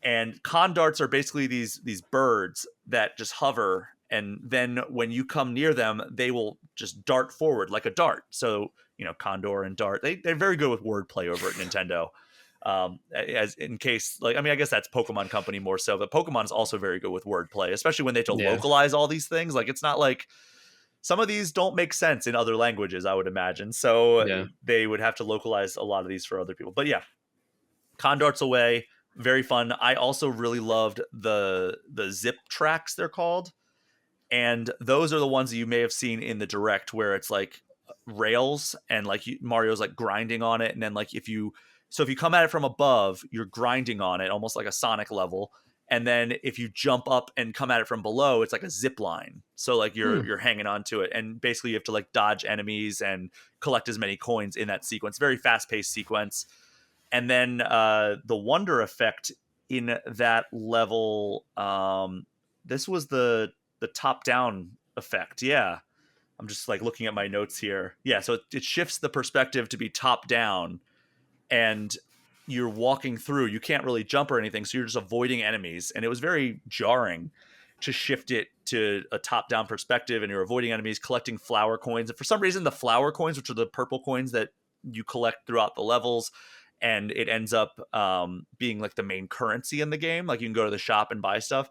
And condarts are basically these birds that just hover, and then when you come near them, they will just dart forward like a dart. So, you know, condor and dart, they're very good with wordplay over at Nintendo. As in case, like, I mean, I guess that's Pokemon Company more so, but Pokemon is also very good with wordplay, especially when they have to localize all these things. Like, it's not like some of these don't make sense in other languages, I would imagine. So they would have to localize a lot of these for other people. But yeah, Condarts Away, very fun. I also really loved the zip tracks, they're called. And those are the ones that you may have seen in the direct, where it's like rails and like Mario's like grinding on it. And then like if you come at it from above, you're grinding on it almost like a Sonic level. And then if you jump up and come at it from below, it's like a zip line. So like Hmm. you're hanging on to it, and basically you have to like dodge enemies and collect as many coins in that sequence. Very fast paced sequence. And then the wonder effect in that level, this was the top down effect. Yeah, I'm just like looking at my notes here. Yeah, so it shifts the perspective to be top down, and you're walking through. You can't really jump or anything, so you're just avoiding enemies. And it was very jarring to shift it to a top down perspective, and you're avoiding enemies, collecting flower coins. And for some reason, the flower coins, which are the purple coins that you collect throughout the levels, and it ends up being like the main currency in the game. Like you can go to the shop and buy stuff.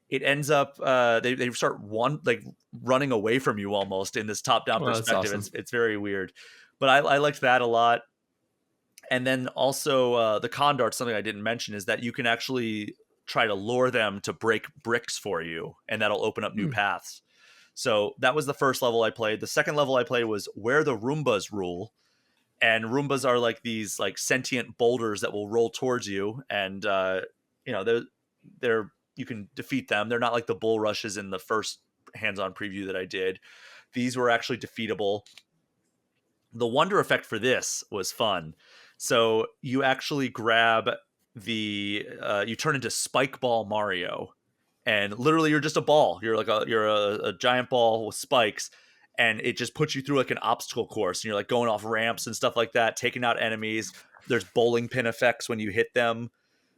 It ends up they start like running away from you almost in this top down Well, that's perspective. awesome. It's very weird, but I liked that a lot. And then also the con dart, something I didn't mention, is that you can actually try to lure them to break bricks for you, and that'll open up new Hmm. paths. So that was the first level I played. The second level I played was Where the Roombas Rule. And Roombas are like these like sentient boulders that will roll towards you, and you know they're you can defeat them. They're not like the bull rushes in the first hands-on preview that I did. These were actually defeatable. The wonder effect for this was fun. So you actually grab you turn into Spike Ball Mario, and literally you're just a ball. You're a giant ball with spikes, and it just puts you through like an obstacle course, and you're like going off ramps and stuff like that, taking out enemies. There's bowling pin effects when you hit them.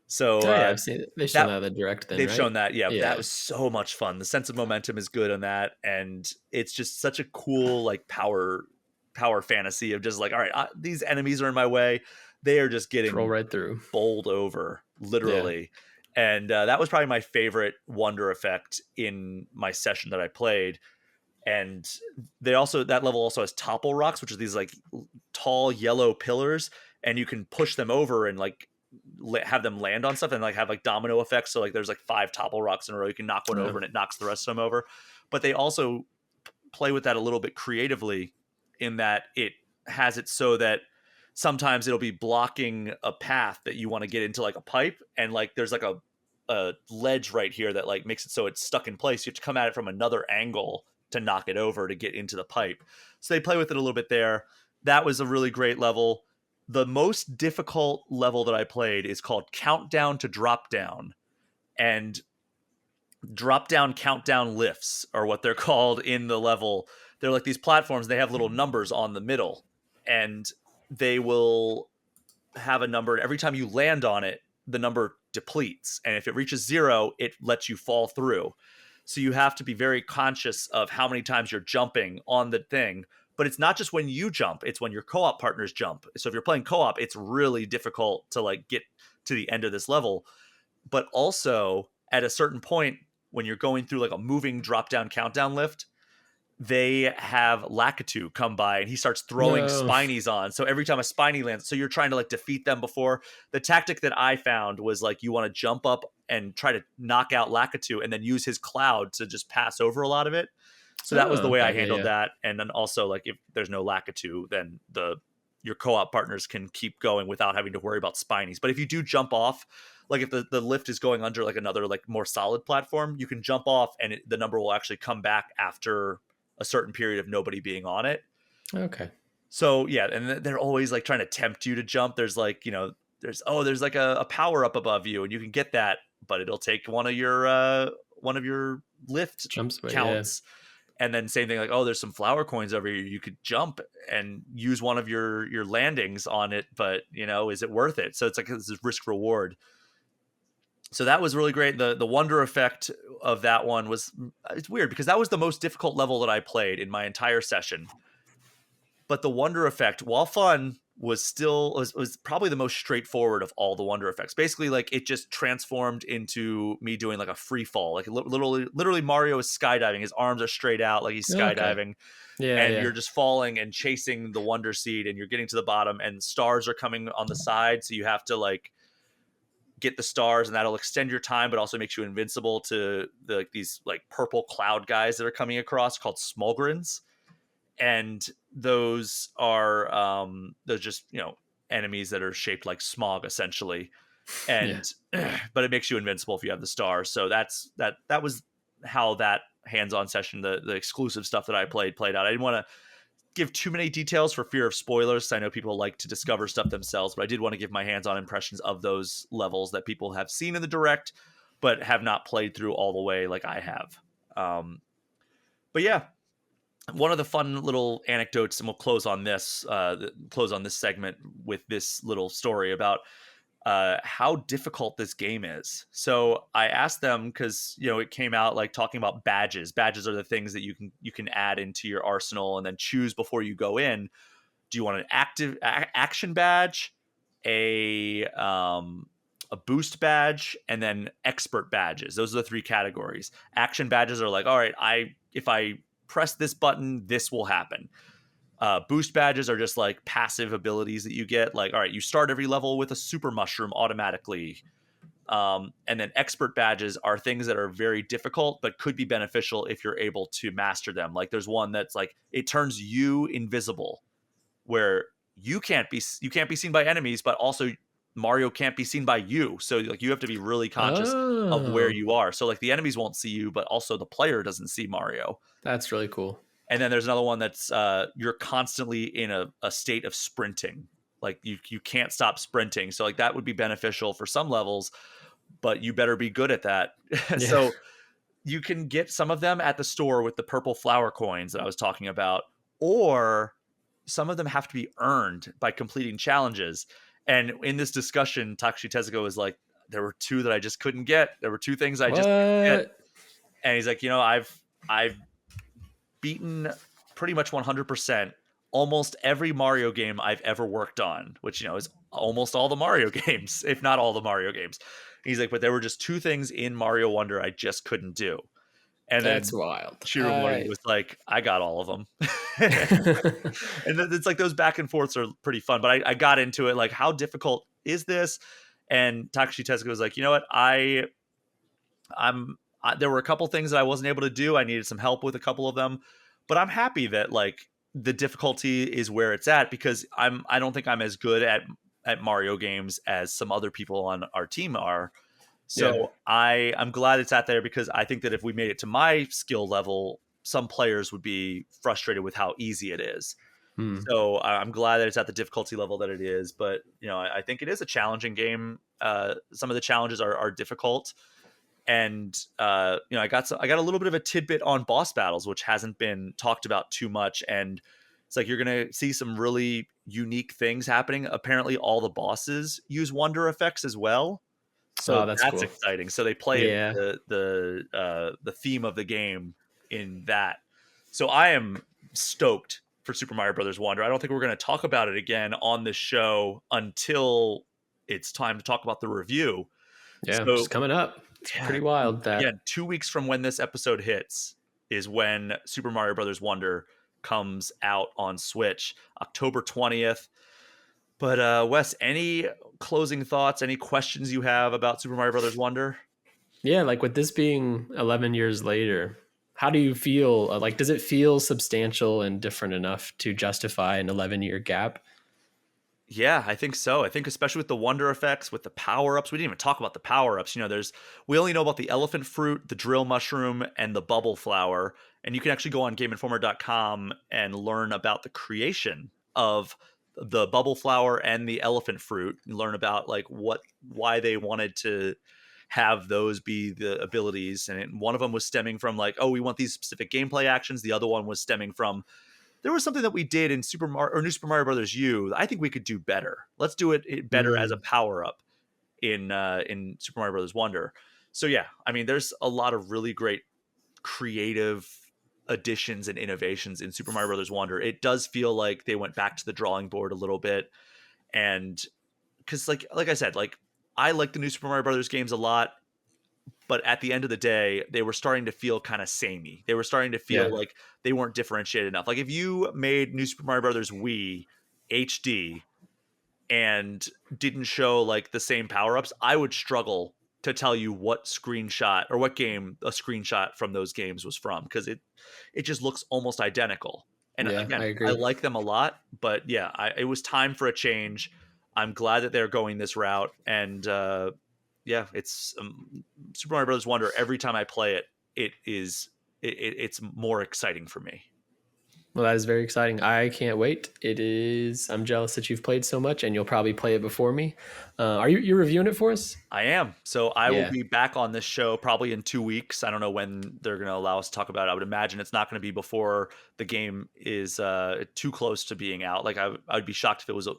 So Oh yeah, I've seen it. They shown that that in the direct then, they've right? shown that. Yeah, that Yeah. was so much fun. The sense of momentum is good on that, and it's just such a cool like power fantasy of just like, all right, these enemies are in my way. They are just Troll getting right through. bowled over, Yeah. literally. And that was probably my favorite wonder effect in my session that I played. And that level also has topple rocks, which are these like tall yellow pillars, and you can push them over and like have them land on stuff and like have like domino effects. So like there's like 5 topple rocks in a row. You can knock one Yeah. over and it knocks the rest of them over. But they also play with that a little bit creatively, in that it has it so that sometimes it'll be blocking a path that you want to get into like a pipe, and like there's like a ledge right here that like makes it so it's stuck in place. You have to come at it from another angle to knock it over to get into the pipe. So they play with it a little bit there. That was a really great level. The most difficult level that I played is called Countdown to Drop Down. And drop down countdown lifts are what they're called in the level. They're like these platforms. They have little numbers on the middle, and they will have a number. And every time you land on it, the number depletes. And if it reaches 0, it lets you fall through. So you have to be very conscious of how many times you're jumping on the thing. But it's not just when you jump, it's when your co-op partners jump. So if you're playing co-op, it's really difficult to like get to the end of this level. But also at a certain point, when you're going through like a moving drop down countdown lift, they have Lakitu come by and he starts throwing No. spinies on. So every time a spiny lands, so you're trying to like defeat them before. The tactic that I found was like you want to jump up and try to knock out Lakitu and then use his cloud to just pass over a lot of it. So that was Oh, the way I okay. Yeah, handled yeah. that. And then also like if there's no Lakitu, then your co-op partners can keep going without having to worry about spinies. But if you do jump off, like if the lift is going under like another like more solid platform, you can jump off and the number will actually come back after a certain period of nobody being on it. Okay. So yeah, and they're always like trying to tempt you to jump. There's like, there's like a power up above you and you can get that, but it'll take one of your lift Jumps, but yeah. counts. And then same thing, like, oh, there's some flower coins over here. You could jump and use one of your landings on it, but is it worth it? So it's like this is risk reward. So that was really great. The wonder effect of that one it's weird because that was the most difficult level that I played in my entire session. But the wonder effect, while fun, was probably the most straightforward of all the wonder effects. Basically, like it just transformed into me doing like a free fall. Like literally Mario is skydiving. His arms are straight out like he's Okay. skydiving. Yeah, And yeah. you're just falling and chasing the wonder seed and you're getting to the bottom and stars are coming on the side. So you have to like get the stars and that'll extend your time, but also makes you invincible to these like purple cloud guys that are coming across called Smolgrins. And those are those just enemies that are shaped like smog essentially. Yeah. and but it makes you invincible if you have the star. So that was how that hands-on session, the exclusive stuff that I played out. I didn't want to give too many details for fear of spoilers. I know people like to discover stuff themselves, but I did want to give my hands-on impressions of those levels that people have seen in the direct, but have not played through all the way like I have. But yeah, one of the fun little anecdotes, and we'll close on this segment with this little story about how difficult this game is. So I asked them, because it came out like talking about badges. Badges are the things that you can add into your arsenal and then choose before you go in. Do you want an action badge, a boost badge, and then expert badges? Those are the three categories. Action badges are like, all right, if I press this button, this will happen. Boost badges are just like passive abilities that you get. Like, all right, you start every level with a super mushroom automatically. And then expert badges are things that are very difficult, but could be beneficial if you're able to master them. Like there's one that's like, it turns you invisible, where you can't be seen by enemies, but also Mario can't be seen by you. So like you have to be really conscious of where Oh, you are. So like the enemies won't see you, but also the player doesn't see Mario. that's really cool. And then there's another one that's you're constantly in a state of sprinting. Like you can't stop sprinting. So like that would be beneficial for some levels, but you better be good at that. Yeah. So you can get some of them at the store with the purple flower coins that I was talking about, or some of them have to be earned by completing challenges. And in this discussion, Takashi Tezuka was like, there were two that I just couldn't get. There were two things I just couldn't get. What? And he's like, I've beaten pretty much 100% almost every Mario game I've ever worked on, which is almost all the Mario games, if not all the Mario games. He's like, but there were just two things in Mario Wonder I just couldn't do. And That's then wild. Shiromori was like, I got all of them. And it's like those back and forths are pretty fun. But I got into it, like, how difficult is this? And Takashi Tezuka was like, you know what? There were a couple things that I wasn't able to do. I needed some help with a couple of them, but I'm happy that like the difficulty is where it's at, because I don't think I'm as good at Mario games as some other people on our team are. Yeah. So I'm glad it's at there, because I think that if we made it to my skill level, some players would be frustrated with how easy it is. Hmm. So I'm glad that it's at the difficulty level that it is. But I think it is a challenging game. Some of the challenges are difficult. And I got a little bit of a tidbit on boss battles, which hasn't been talked about too much. And it's like you're gonna see some really unique things happening. Apparently, all the bosses use wonder effects as well, so Oh, that's that's cool. exciting. So they play Yeah. into the theme of the game in that. So I am stoked for Super Mario Brothers Wonder. I don't think we're going to talk about it again on this show until it's time to talk about the review. Yeah. So Just coming up. It's yeah, pretty wild that. again, 2 weeks from when this episode hits is when Super Mario Brothers Wonder comes out on Switch, October 20th. But Wes, any closing thoughts, any questions you have about Super Mario Brothers Wonder? Yeah, like with this being 11 years later, how do you feel? Like, does it feel substantial and different enough to justify an 11-year gap? Yeah, I think so. I think especially with the wonder effects, with the power-ups. We didn't even talk about the power-ups. We only know about the elephant fruit, the drill mushroom, and the bubble flower. And you can actually go on GameInformer.com and learn about the creation of the bubble flower and the elephant fruit. You learn about like why they wanted to have those be the abilities. And one of them was stemming from like, oh, we want these specific gameplay actions. The other one was stemming from, there was something that we did in Super Mario or New Super Mario Brothers U. I think we could do better. Let's do it better as a Mm, power up in Super Mario Brothers Wonder. So yeah, I mean, there's a lot of really great creative additions and innovations in Super Mario Brothers Wonder. It does feel like they went back to the drawing board a little bit, and because like I said, like I like the New Super Mario Brothers games a lot, but at the end of the day, they were starting to feel kind of samey. They were starting to yeah. feel like they weren't differentiated enough. Like if you made New Super Mario Brothers Wii HD and didn't show like the same power-ups, I would struggle to tell you what screenshot or what game a screenshot from those games was from, because it just looks almost identical. And Yeah, I again, I agree. like them a lot, but yeah, it was time for a change. I'm glad that they're going this route. And yeah, it's Super Mario Brothers Wonder. Every time I play it, it's more exciting for me. Well, that is very exciting. I can't wait. It is. I'm jealous that you've played so much, and you'll probably play it before me. Are you're reviewing it for us? I am. So I will Yeah. be back on this show probably in 2 weeks. I don't know when they're going to allow us to talk about it. I would imagine it's not going to be before the game is too close to being out. Like I'd be shocked if it was,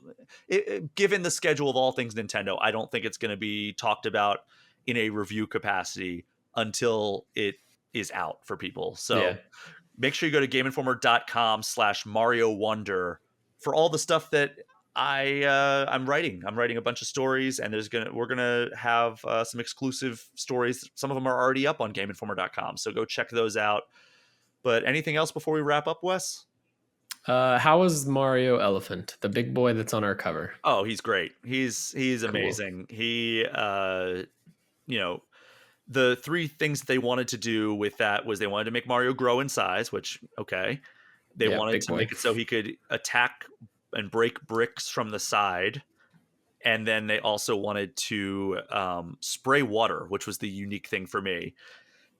given the schedule of all things Nintendo, I don't think it's going to be talked about in a review capacity until it is out for people. So Yeah. make sure you go to GameInformer.com/Mario Wonder for all the stuff that I'm writing. I'm writing a bunch of stories, and we're gonna have some exclusive stories. Some of them are already up on GameInformer.com, so go check those out. But anything else before we wrap up, Wes? How was Mario Elephant, the big boy that's on our cover? Oh, he's great. He's Cool. amazing. He you know, the three things that they wanted to do with that was they wanted to make Mario grow in size, which okay. They Yeah, wanted big to boy. make it so he could attack and break bricks from the side. And then they also wanted to spray water, which was the unique thing for me.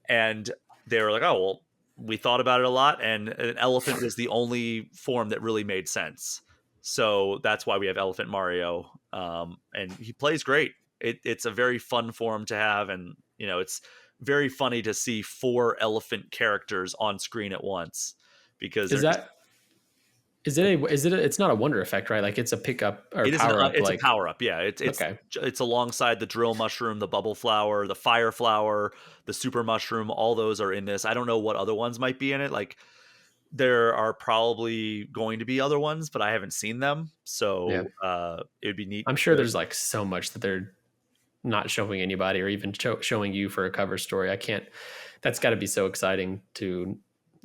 And they were like, oh, well, we thought about it a lot. And an elephant was the only form that really made sense. So that's why we have Elephant Mario. And he plays great. It's a very fun form to have. And, it's very funny to see 4 elephant characters on screen at once because Is they're just that it's not a wonder effect, right? Like it's a pickup or It is power up. it's Like a power up. Yeah, okay, it's alongside the drill mushroom, the bubble flower, the fire flower, the super mushroom. All those are in this. I don't know what other ones might be in it. Like there are probably going to be other ones, but I haven't seen them. yeah. So it would be neat. I'm sure there's like so much that they're not showing anybody or even showing you for a cover story. I can't. That's got to be so exciting to.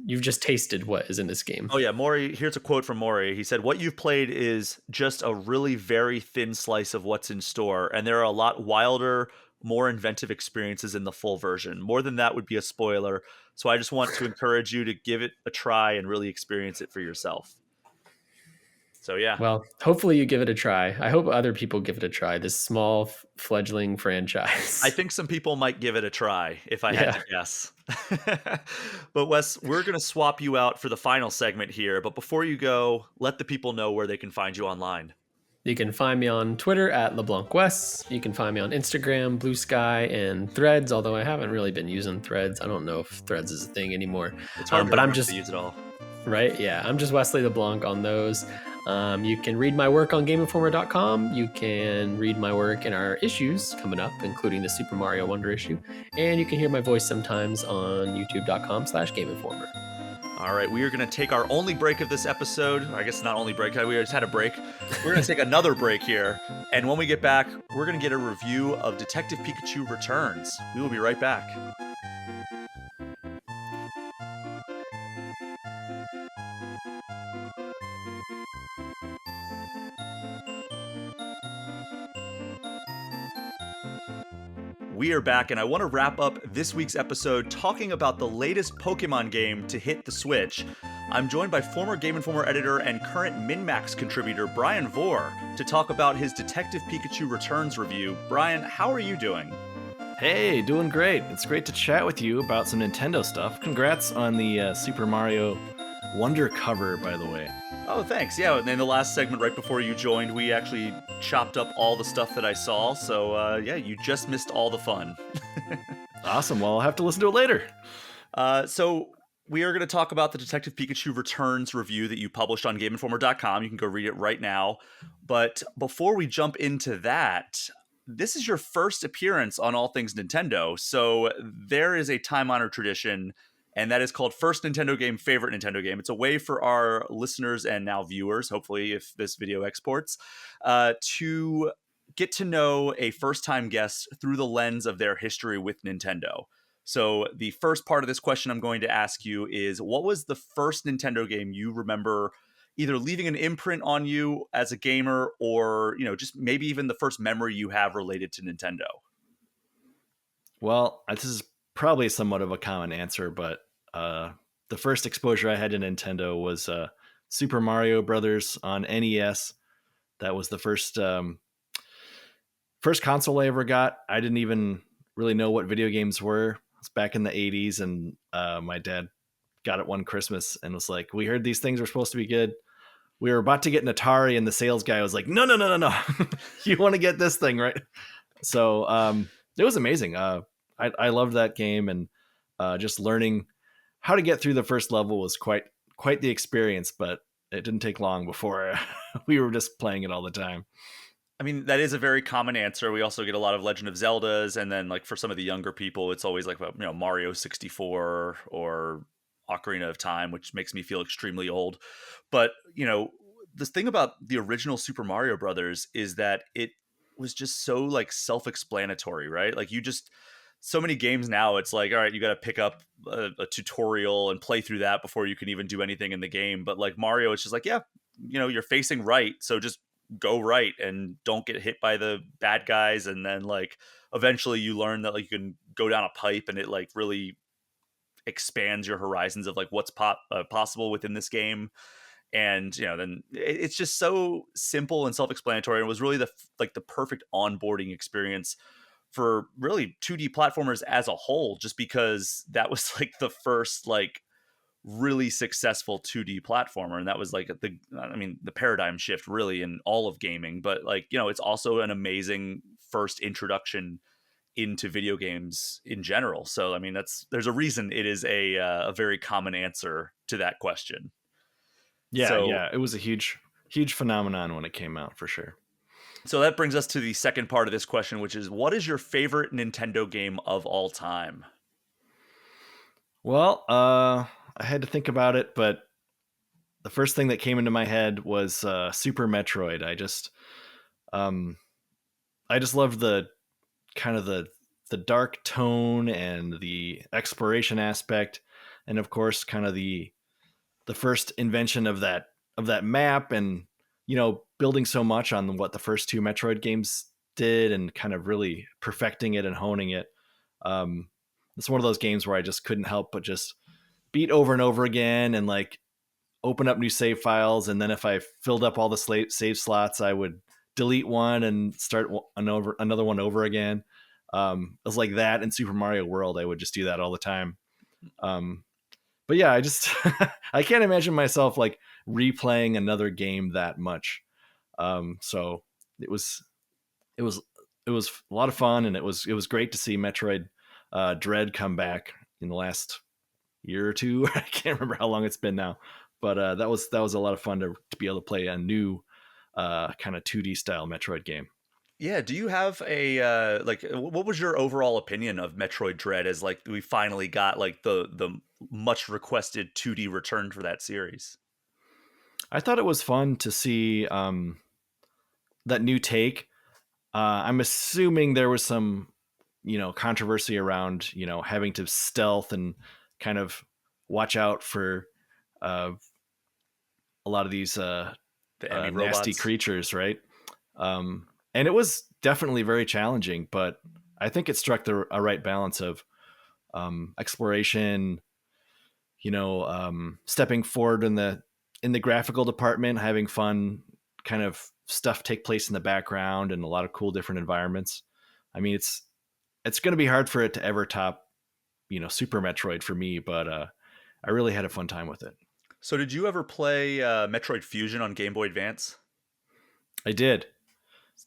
You've just tasted what is in this game. Oh yeah, Maury. Here's a quote from Maury. He said, "What you've played is just a really very thin slice of what's in store, and there are a lot wilder, more inventive experiences in the full version. More than that would be a spoiler. So I just want to encourage you to give it a try and really experience it for yourself." So yeah, Well, hopefully you give it a try. I hope other people give it a try. This small fledgling franchise. I think some people might give it a try if I had Yeah. to guess. But Wes, we're going to swap you out for the final segment here. But before you go, let the people know where they can find you online. You can find me on Twitter at LeBlancWest. You can find me on Instagram, Blue Sky, and Threads, although I haven't really been using Threads. I don't know if Threads is a thing anymore. It's hard But I'm to just use it all. right. Yeah, I'm just Wesley LeBlanc on those. You can read my work on GameInformer.com. You can read my work in our issues coming up, including the Super Mario Wonder issue. And you can hear my voice sometimes on YouTube.com/GameInformer. All right, we are going to take our only break of this episode. I guess not only break, we just had a break. We're going to take another break here. And when we get back, we're going to get a review of Detective Pikachu Returns. We will be right back. We are back, and I want to wrap up this week's episode talking about the latest Pokemon game to hit the Switch. I'm joined by former Game Informer editor and current MinnMax contributor Bryan Vore to talk about his Detective Pikachu Returns review. Bryan, how are you doing? Hey, doing great. It's great to chat with you about some Nintendo stuff. Congrats on the Super Mario Wonder cover, by the way. Oh, thanks. Yeah, and in the last segment right before you joined, we actually chopped up all the stuff that I saw. So, yeah, you just missed all the fun. Awesome. Well, I'll have to listen to it later. So we are going to talk about the Detective Pikachu Returns review that you published on GameInformer.com. You can go read it right now. But before we jump into that, this is your first appearance on All Things Nintendo. So there is a time-honored tradition, and that is called First Nintendo Game, Favorite Nintendo Game. It's a way for our listeners and now viewers, hopefully if this video exports, to get to know a first-time guest through the lens of their history with Nintendo. So the first part of this question I'm going to ask you is, what was the first Nintendo game you remember either leaving an imprint on you as a gamer or, just maybe even the first memory you have related to Nintendo? Well, this is probably somewhat of a common answer, but the first exposure I had to Nintendo was Super Mario Brothers on NES. That was the first first console I ever got. I didn't even really know what video games were. It was back in the 80s, and my dad got it one Christmas and was like, we heard these things were supposed to be good. We were about to get an Atari, and the sales guy was like, no. You want to get this thing, right? So it was amazing. I loved that game, and just learning how to get through the first level was quite the experience, but it didn't take long before we were just playing it all the time. I mean, that is a very common answer. We also get a lot of Legend of Zeldas, and then like for some of the younger people, it's always like Mario 64 or Ocarina of Time, which makes me feel extremely old. But the thing about the original Super Mario Brothers is that it was just so like self-explanatory, right? Like so many games now, it's like, all right, you got to pick up a tutorial and play through that before you can even do anything in the game. But like Mario, it's just like, yeah, you're facing right, so just go right and don't get hit by the bad guys. And then like eventually you learn that like you can go down a pipe, and it like really expands your horizons of like what's possible within this game. And then it's just so simple and self-explanatory. It was really the perfect onboarding experience for really 2D platformers as a whole, just because that was like the first like really successful 2D platformer, and that was like the paradigm shift really in all of gaming. But like it's also an amazing first introduction into video games in general. So I mean, there's a reason it is a very common answer to that question. Yeah, it was a huge phenomenon when it came out, for sure. So that brings us to the second part of this question, which is, what is your favorite Nintendo game of all time? Well, I had to think about it, but the first thing that came into my head was Super Metroid. I just love the kind of the dark tone and the exploration aspect, and of course, kind of the first invention of that map, and building so much on what the first two Metroid games did, and kind of really perfecting it and honing it. It's one of those games where I just couldn't help but just beat over and over again, and like open up new save files, and then if I filled up all the save slots, I would delete one and start another one over again. It was like that in Super Mario World. I would just do that all the time. But yeah, I just I can't imagine myself like replaying another game that much. So it was a lot of fun, and it was great to see Metroid Dread come back in the last year or two. I can't remember how long it's been now, but that was a lot of fun to be able to play a new kind of 2D style Metroid game. Yeah, do you have a what was your overall opinion of Metroid Dread, as like we finally got like the much requested 2D return for that series? I thought it was fun to see that new take. I'm assuming there was some controversy around having to stealth and kind of watch out for a lot of these nasty creatures, right? And it was definitely very challenging, but I think it struck a right balance of exploration, stepping forward in the graphical department, having fun kind of stuff take place in the background, and a lot of cool different environments. I mean, it's going to be hard for it to ever top, Super Metroid for me, but I really had a fun time with it. So did you ever play Metroid Fusion on Game Boy Advance? I did.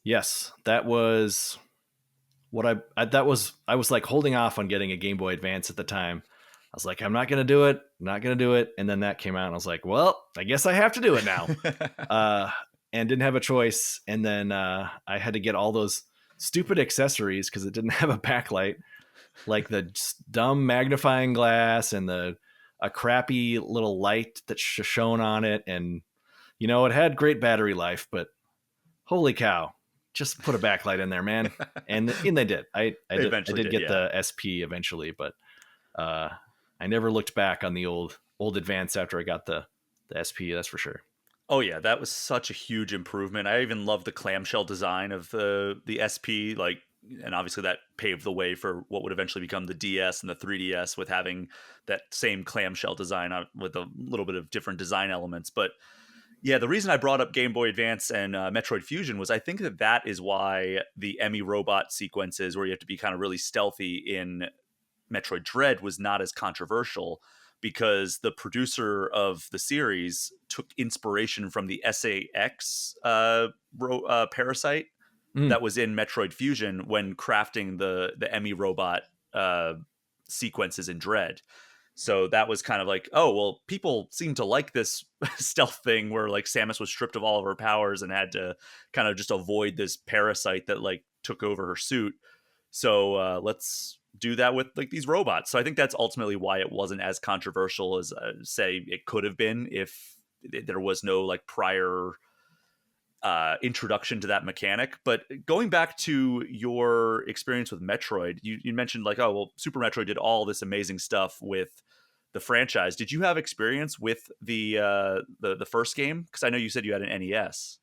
Yes, that was what I was like holding off on getting a Game Boy Advance at the time. I was like, I'm not going to do it. And then that came out, and I was like, well, I guess I have to do it now. And didn't have a choice. And then I had to get all those stupid accessories because it didn't have a backlight, like the dumb magnifying glass and a crappy little light that's shown on it. And, it had great battery life, but holy cow, just put a backlight in there, man. And they did. I did get the SP eventually, but I never looked back on the old Advance after I got the SP, that's for sure. Oh yeah, that was such a huge improvement. I even love the clamshell design of the SP, and obviously that paved the way for what would eventually become the DS and the 3DS, with having that same clamshell design with a little bit of different design elements. But Yeah, the reason I brought up Game Boy Advance and Metroid Fusion was I think that is why the Emmy robot sequences where you have to be kind of really stealthy in Metroid Dread was not as controversial because the producer of the series took inspiration from the SAX parasite Mm. that was in Metroid Fusion when crafting the Emmy robot uh, sequences in Dread. So that was kind of like, oh, well, people seem to like this stealth thing where like Samus was stripped of all of her powers and had to kind of just avoid this parasite that like took over her suit. So let's do that with like these robots. So I think that's ultimately why it wasn't as controversial as say it could have been if there was no like prior introduction to that mechanic. But going back to your experience with Metroid, you mentioned like, oh well, Super Metroid did all this amazing stuff with the franchise. Did you have experience with the first game? Because I know you said you had an NES.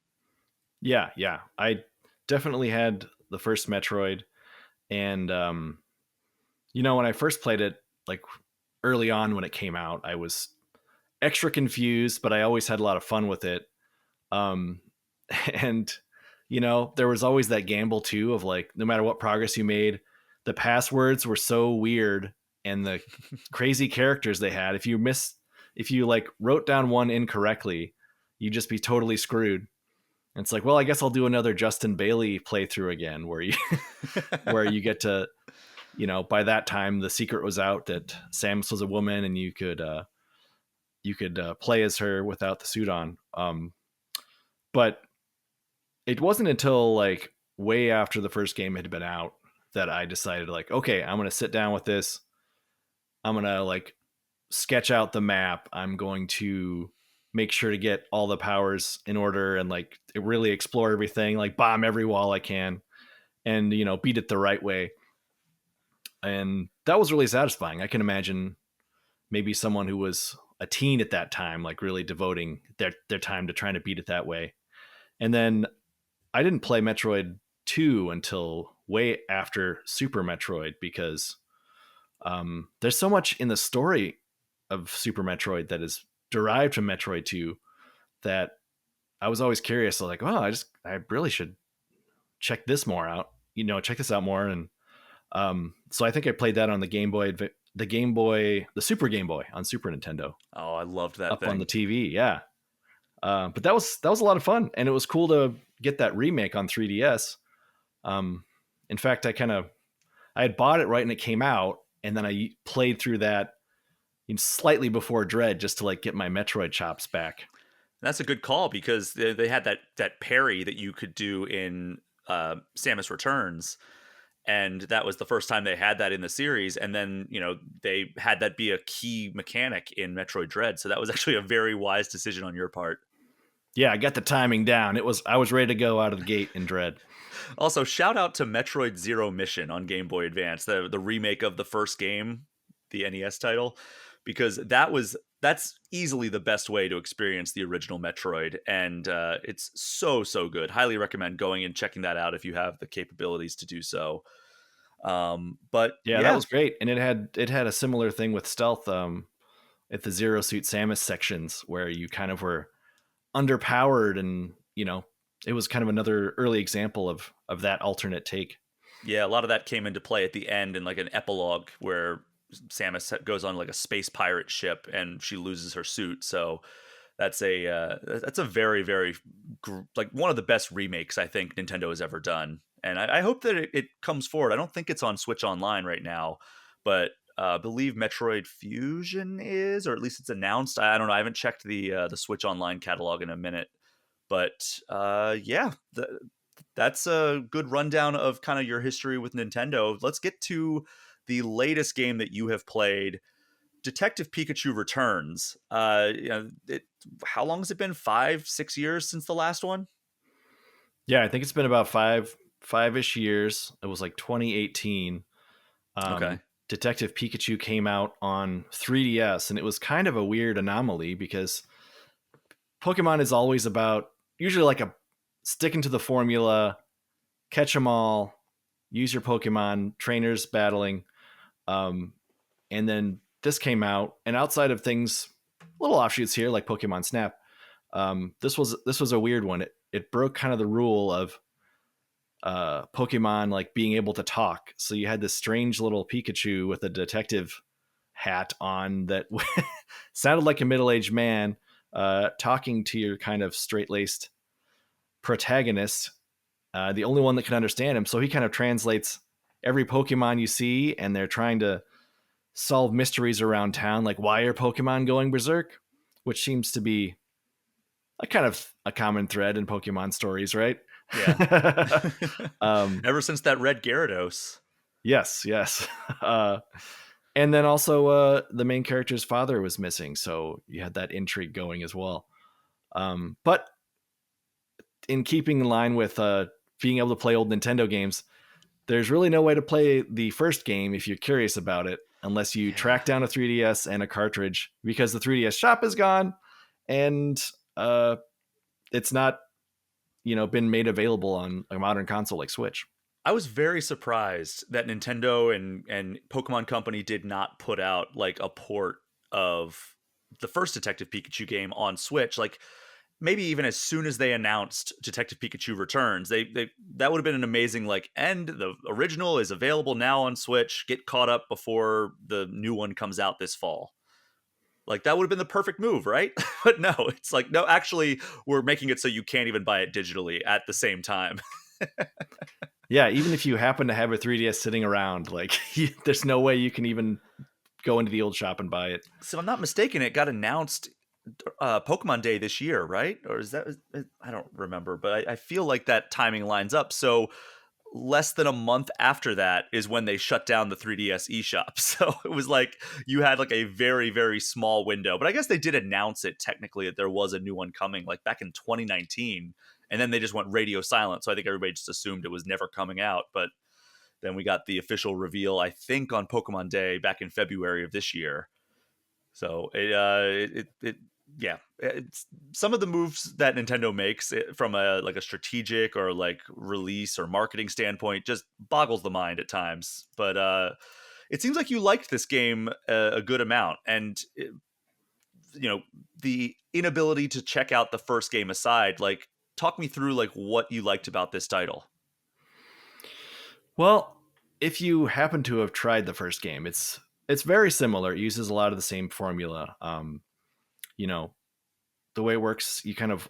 Yeah. I definitely had the first Metroid, and when I first played it, like early on when it came out, I was extra confused, but I always had a lot of fun with it. Um, and there was always that gamble too of like, no matter what progress you made, the passwords were so weird and the crazy characters they had. If you like wrote down one incorrectly, you'd just be totally screwed. And it's like, well, I guess I'll do another Justin Bailey playthrough again, where you where you get to, by that time the secret was out that Samus was a woman and you could play as her without the suit on. But it wasn't until like way after the first game had been out that I decided like, okay, I'm going to sit down with this. I'm going to like sketch out the map. I'm going to make sure to get all the powers in order and like really explore everything, like bomb every wall I can and, beat it the right way. And that was really satisfying. I can imagine maybe someone who was a teen at that time, like really devoting their time to trying to beat it that way. And then I didn't play Metroid 2 until way after Super Metroid because there's so much in the story of Super Metroid that is derived from Metroid 2 that I was always curious. So like, oh, I really should check this more out, check this out more. And so I think I played that on the Game Boy, the Super Game Boy on Super Nintendo. Oh, I loved that up thing. On the TV. Yeah. But that was a lot of fun, and it was cool to get that remake on 3DS. In fact, I had bought it right when it came out, and then I played through that slightly before Dread just to like get my Metroid chops back. That's a good call because they had that parry that you could do in Samus Returns, and that was the first time they had that in the series. And then they had that be a key mechanic in Metroid Dread, so that was actually a very wise decision on your part. Yeah, I got the timing down. I was ready to go out of the gate in Dread. Also, shout out to Metroid Zero Mission on Game Boy Advance, the remake of the first game, the NES title, because that's easily the best way to experience the original Metroid, and it's so good. Highly recommend going and checking that out if you have the capabilities to do so. But yeah, that was great, and it had a similar thing with stealth at the Zero Suit Samus sections where you kind of were underpowered, and it was kind of another early example of that alternate take. Yeah, a lot of that came into play at the end in like an epilogue where Samus goes on like a space pirate ship and she loses her suit. So that's a very like one of the best remakes I think Nintendo has ever done, and I hope that it comes forward. I don't think it's on Switch Online right now, but I believe Metroid Fusion is, or at least it's announced. I don't know. I haven't checked the Switch Online catalog in a minute, but that's a good rundown of kind of your history with Nintendo. Let's get to the latest game that you have played, Detective Pikachu Returns. How long has it been? 5-6 years since the last one? Yeah, I think it's been about five-ish years. It was like 2018. Okay. Detective Pikachu came out on 3DS, and it was kind of a weird anomaly because Pokemon is always about usually like a sticking to the formula, catch them all, use your Pokemon, trainers battling. And then this came out, and outside of things, little offshoots here like Pokemon Snap, This was a weird one. It broke kind of the rule of Pokemon like being able to talk. So you had this strange little Pikachu with a detective hat on that sounded like a middle-aged man talking to your kind of straight-laced protagonist, the only one that can understand him. So he kind of translates every Pokemon you see, and they're trying to solve mysteries around town, like why are Pokemon going berserk, which seems to be a kind of a common thread in Pokemon stories, right? Yeah. Ever since that red Gyarados. Yes. And then also the main character's father was missing, so you had that intrigue going as well. But in keeping in line with being able to play old Nintendo games, there's really no way to play the first game if you're curious about it, unless you track down a 3DS and a cartridge, because the 3DS shop is gone, and it's not, been made available on a modern console like Switch. I was very surprised that Nintendo and Pokemon Company did not put out like a port of the first Detective Pikachu game on Switch. Like maybe even as soon as they announced Detective Pikachu Returns, they that would have been an amazing like, and the original is available now on Switch. Get caught up before the new one comes out this fall. Like that would have been the perfect move, right? But no, it's like, no, actually we're making it so you can't even buy it digitally at the same time. Yeah, even if you happen to have a 3DS sitting around, like there's no way you can even go into the old shop and buy it. So I'm not mistaken, it got announced Pokemon Day this year, right? Or is that, I don't remember, but I feel like that timing lines up. So less than a month after that is when they shut down the 3DS eShop. So it was like you had like a very, very small window. But I guess they did announce it technically that there was a new one coming like back in 2019. And then they just went radio silent. So I think everybody just assumed it was never coming out. But then we got the official reveal, I think, on Pokemon Day back in February of this year. So it's some of the moves that Nintendo makes from a strategic or like release or marketing standpoint just boggles the mind at times. But it seems like you liked this game a good amount, and the inability to check out the first game aside, like talk me through like what you liked about this title. Well, if you happen to have tried the first game, it's very similar. It uses a lot of the same formula. The way it works, you kind of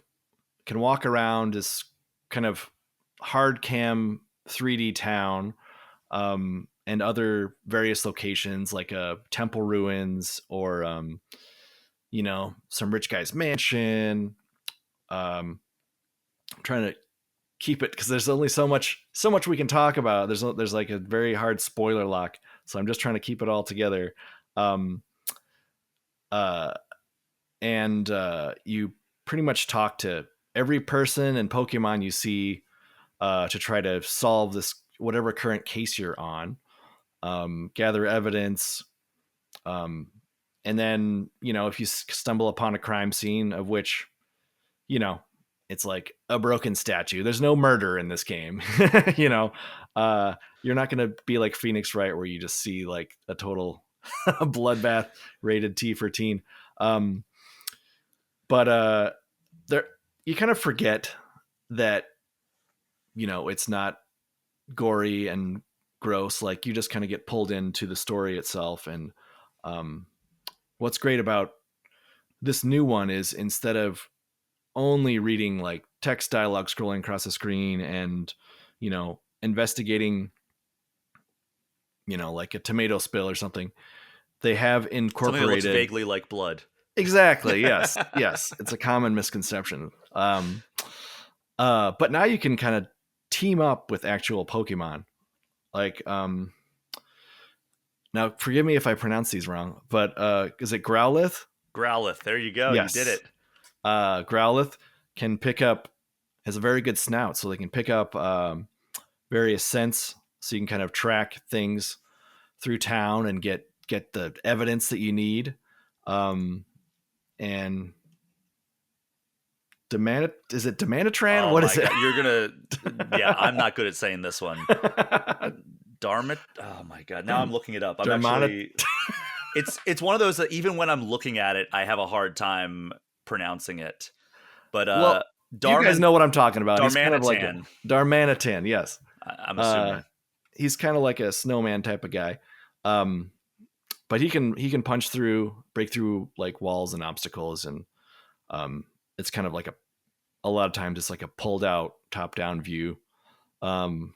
can walk around this kind of hard cam 3D town, and other various locations like temple ruins or some rich guy's mansion. I'm trying to keep it because there's only so much we can talk about. There's like a very hard spoiler lock, so I'm just trying to keep it all together. And you pretty much talk to every person and Pokemon you see to try to solve this whatever current case you're on, gather evidence, and then if you stumble upon a crime scene of which it's like a broken statue. There's no murder in this game. You're not going to be like Phoenix Wright where you just see like a total bloodbath rated T for teen. But there you kind of forget that it's not gory and gross. Like you just kind of get pulled into the story itself. And what's great about this new one is instead of only reading like text dialogue scrolling across the screen and investigating like a tomato spill or something, they have incorporated something that looks vaguely like blood. Exactly. Yes. Yes. It's a common misconception. But now you can kind of team up with actual Pokemon. Like, now forgive me if I pronounce these wrong, but is it Growlithe? Growlithe. There you go. Yes. You did it. Growlithe has a very good snout, so they can pick up various scents, so you can kind of track things through town and get the evidence that you need. And is it Demanatran? Oh what is it? God. You're gonna I'm not good at saying this one. Darmit. Oh my God. Now I'm looking it up. I'm actually it's one of those that even when I'm looking at it, I have a hard time pronouncing it. But Well, you guys know what I'm talking about. He's kind of like a Darmanitan, Darmanitan, yes. I'm assuming. He's kind of like a snowman type of guy. Um, but he can punch through, break through like walls and obstacles, and it's kind of like a lot of times it's like a pulled out top down view. Um,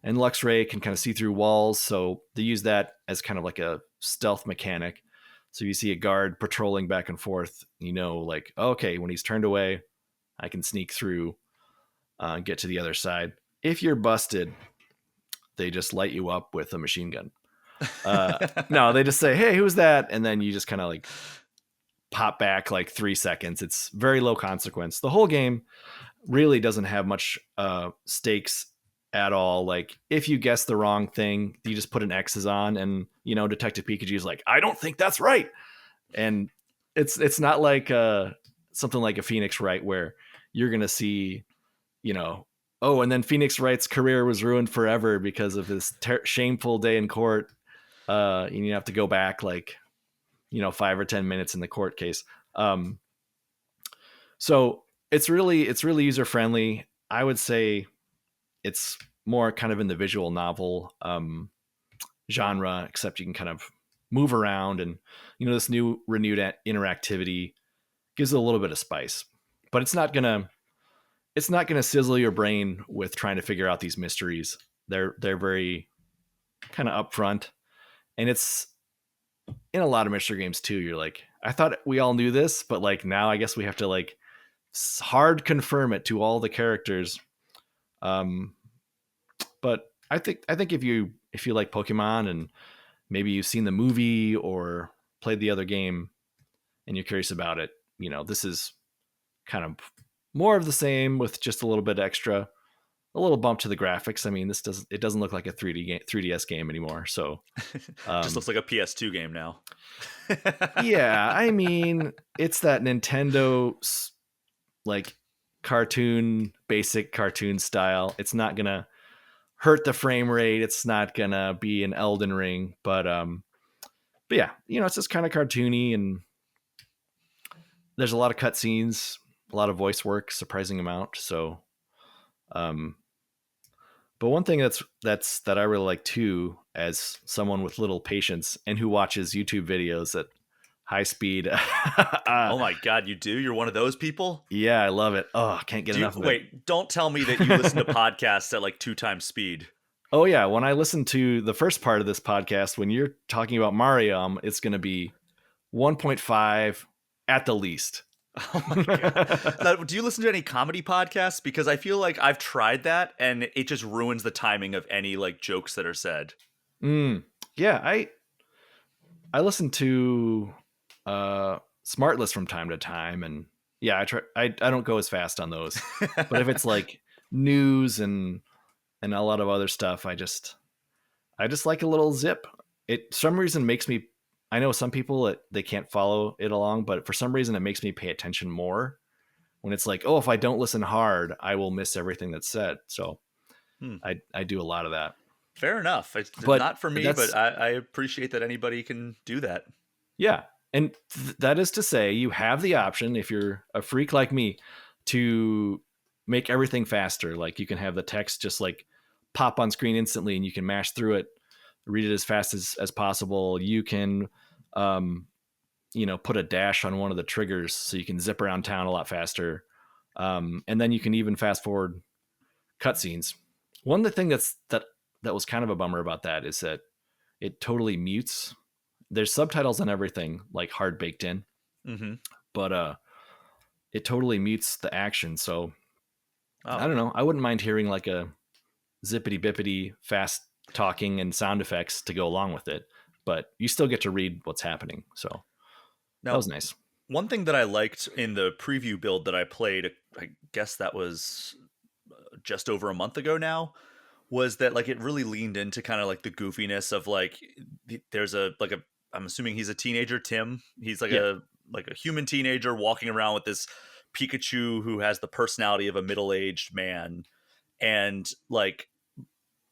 and Luxray can kind of see through walls, so they use that as kind of like a stealth mechanic. So you see a guard patrolling back and forth, like, okay, when he's turned away, I can sneak through, get to the other side. If you're busted, they just light you up with a machine gun. No, they just say, hey, who's that? And then you just kind of like pop back like 3 seconds. It's very low consequence. The whole game really doesn't have much stakes at all. Like if you guess the wrong thing, you just put an X's on, and Detective Pikachu is like, I don't think that's right. And it's not like something like a Phoenix Wright where you're gonna see, oh, and then Phoenix Wright's career was ruined forever because of his shameful day in court. And you have to go back like 5 or 10 minutes in the court case. So it's really user friendly. I would say it's more kind of in the visual novel genre, except you can kind of move around, and this new renewed interactivity gives it a little bit of spice. But it's not gonna sizzle your brain with trying to figure out these mysteries. They're very kind of upfront, and it's in a lot of mystery games too. You're like, I thought we all knew this, but like now I guess we have to like hard confirm it to all the characters. But I think if you like Pokemon and maybe you've seen the movie or played the other game and you're curious about it, this is kind of more of the same with just a little bit extra, a little bump to the graphics. I mean, it doesn't look like a 3DS game anymore. So just looks like a PS2 game now. Yeah, I mean, it's that Nintendo like basic cartoon style. It's not gonna hurt the frame rate. It's not gonna be an Elden Ring, but yeah, it's just kind of cartoony, and there's a lot of cutscenes, a lot of voice work, surprising amount. So, but one thing that I really like too, as someone with little patience and who watches YouTube videos at high speed. Oh my God, you do? You're one of those people? Yeah, I love it. Oh, I can't get enough of it. Wait, don't tell me that you listen to podcasts at like 2 times speed. Oh yeah, when I listen to the first part of this podcast, when you're talking about Mario, it's going to be 1.5 at the least. Oh my God. Now, do you listen to any comedy podcasts? Because I feel like I've tried that and it just ruins the timing of any like jokes that are said. Yeah, I listen to Smartless from time to time, and yeah, I don't go as fast on those. But if it's like news and a lot of other stuff, I just like a little zip. It some reason makes me, I know some people they can't follow it along, but for some reason it makes me pay attention more when it's like, oh, if I don't listen hard, I will miss everything that's said. So I do a lot of that. Fair enough. It's not for me, but I appreciate that anybody can do that. Yeah. And that is to say, you have the option, if you're a freak like me, to make everything faster. Like you can have the text just like pop on screen instantly, and you can mash through it, read it as fast as possible. You can, put a dash on one of the triggers so you can zip around town a lot faster. And then you can even fast forward cutscenes. One of the things that was kind of a bummer about that is that it totally mutes. There's subtitles on everything, like hard baked in, but it totally mutes the action. So I don't know. I wouldn't mind hearing like a zippity bippity fast talking and sound effects to go along with it, but you still get to read what's happening. So that was nice. One thing that I liked in the preview build that I played, I guess that was just over a month ago now, was that like it really leaned into kind of like the goofiness of like there's I'm assuming he's a teenager, Tim. He's like a human teenager walking around with this Pikachu who has the personality of a middle-aged man, and like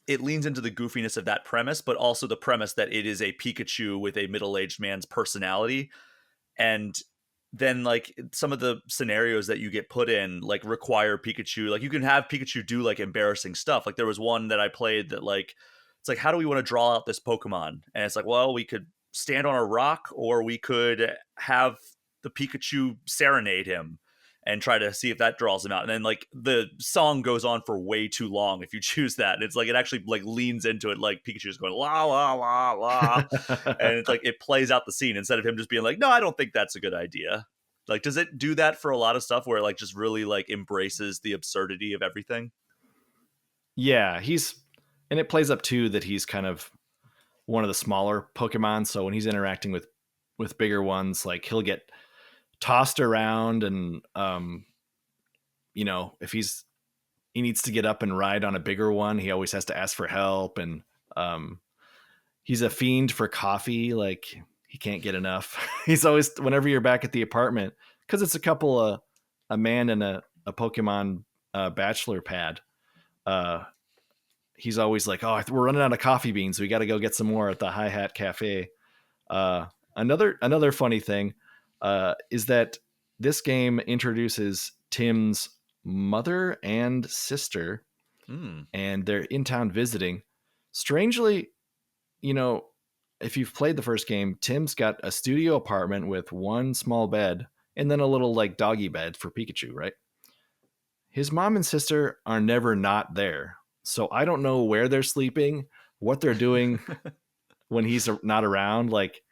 it leans into the goofiness of that premise, but also the premise that it is a Pikachu with a middle-aged man's personality. And then like some of the scenarios that you get put in like require Pikachu. Like you can have Pikachu do like embarrassing stuff. Like there was one that I played that like it's like, how do we want to draw out this Pokemon? And it's like, well, we could stand on a rock, or we could have the Pikachu serenade him and try to see if that draws him out. And then like the song goes on for way too long if you choose that. And it's like it actually like leans into it, like Pikachu's going la la la la, and it's like it plays out the scene instead of him just being like, no, I don't think that's a good idea. Like, does it do that for a lot of stuff where it like just really like embraces the absurdity of everything? Yeah, and it plays up too that he's kind of one of the smaller Pokemon. So when he's interacting with bigger ones, like he'll get tossed around, and if he needs to get up and ride on a bigger one, he always has to ask for help. And he's a fiend for coffee. Like he can't get enough. He's always, whenever you're back at the apartment, because it's a man and a Pokemon bachelor pad. He's always like, oh, we're running out of coffee beans. We got to go get some more at the Hi Hat Cafe. Another funny thing is that this game introduces Tim's mother and sister, and they're in town visiting. Strangely, if you've played the first game, Tim's got a studio apartment with one small bed and then a little like doggy bed for Pikachu, right? His mom and sister are never not there. So I don't know where they're sleeping, what they're doing when he's not around. Like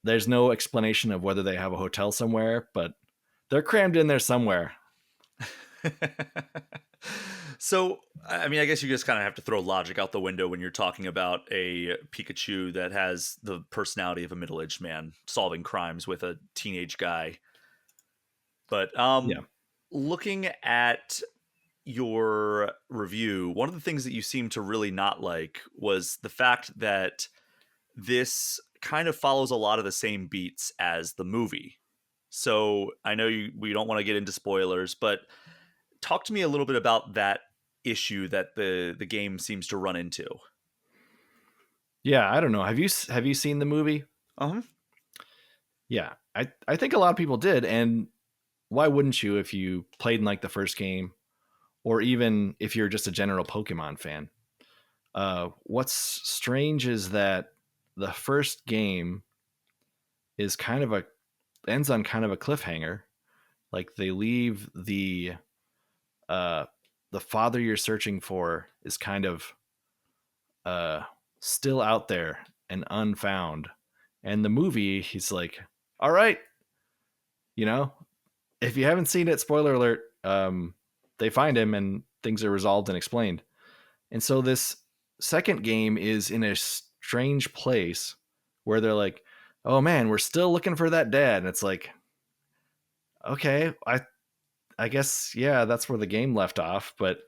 there's no explanation of whether they have a hotel somewhere, but they're crammed in there somewhere. So, I mean, I guess you just kind of have to throw logic out the window when you're talking about a Pikachu that has the personality of a middle-aged man solving crimes with a teenage guy. But Yeah. Looking at your review, one of the things that you seem to really not like was the fact that this kind of follows a lot of the same beats as the movie. So I know we don't want to get into spoilers, but talk to me a little bit about that issue that the game seems to run into. Yeah, I don't know. Have you seen the movie? Uh-huh. Yeah, I think a lot of people did, and why wouldn't you if you played in like the first game, or even if you're just a general Pokemon fan? What's strange is that the first game is ends on kind of a cliffhanger. Like they leave the father you're searching for is kind of still out there and unfound. And the movie, he's like, all right, if you haven't seen it, spoiler alert, they find him and things are resolved and explained. And so this second game is in a strange place where they're like, oh man, we're still looking for that dad. And it's like, okay, I guess, yeah, that's where the game left off. But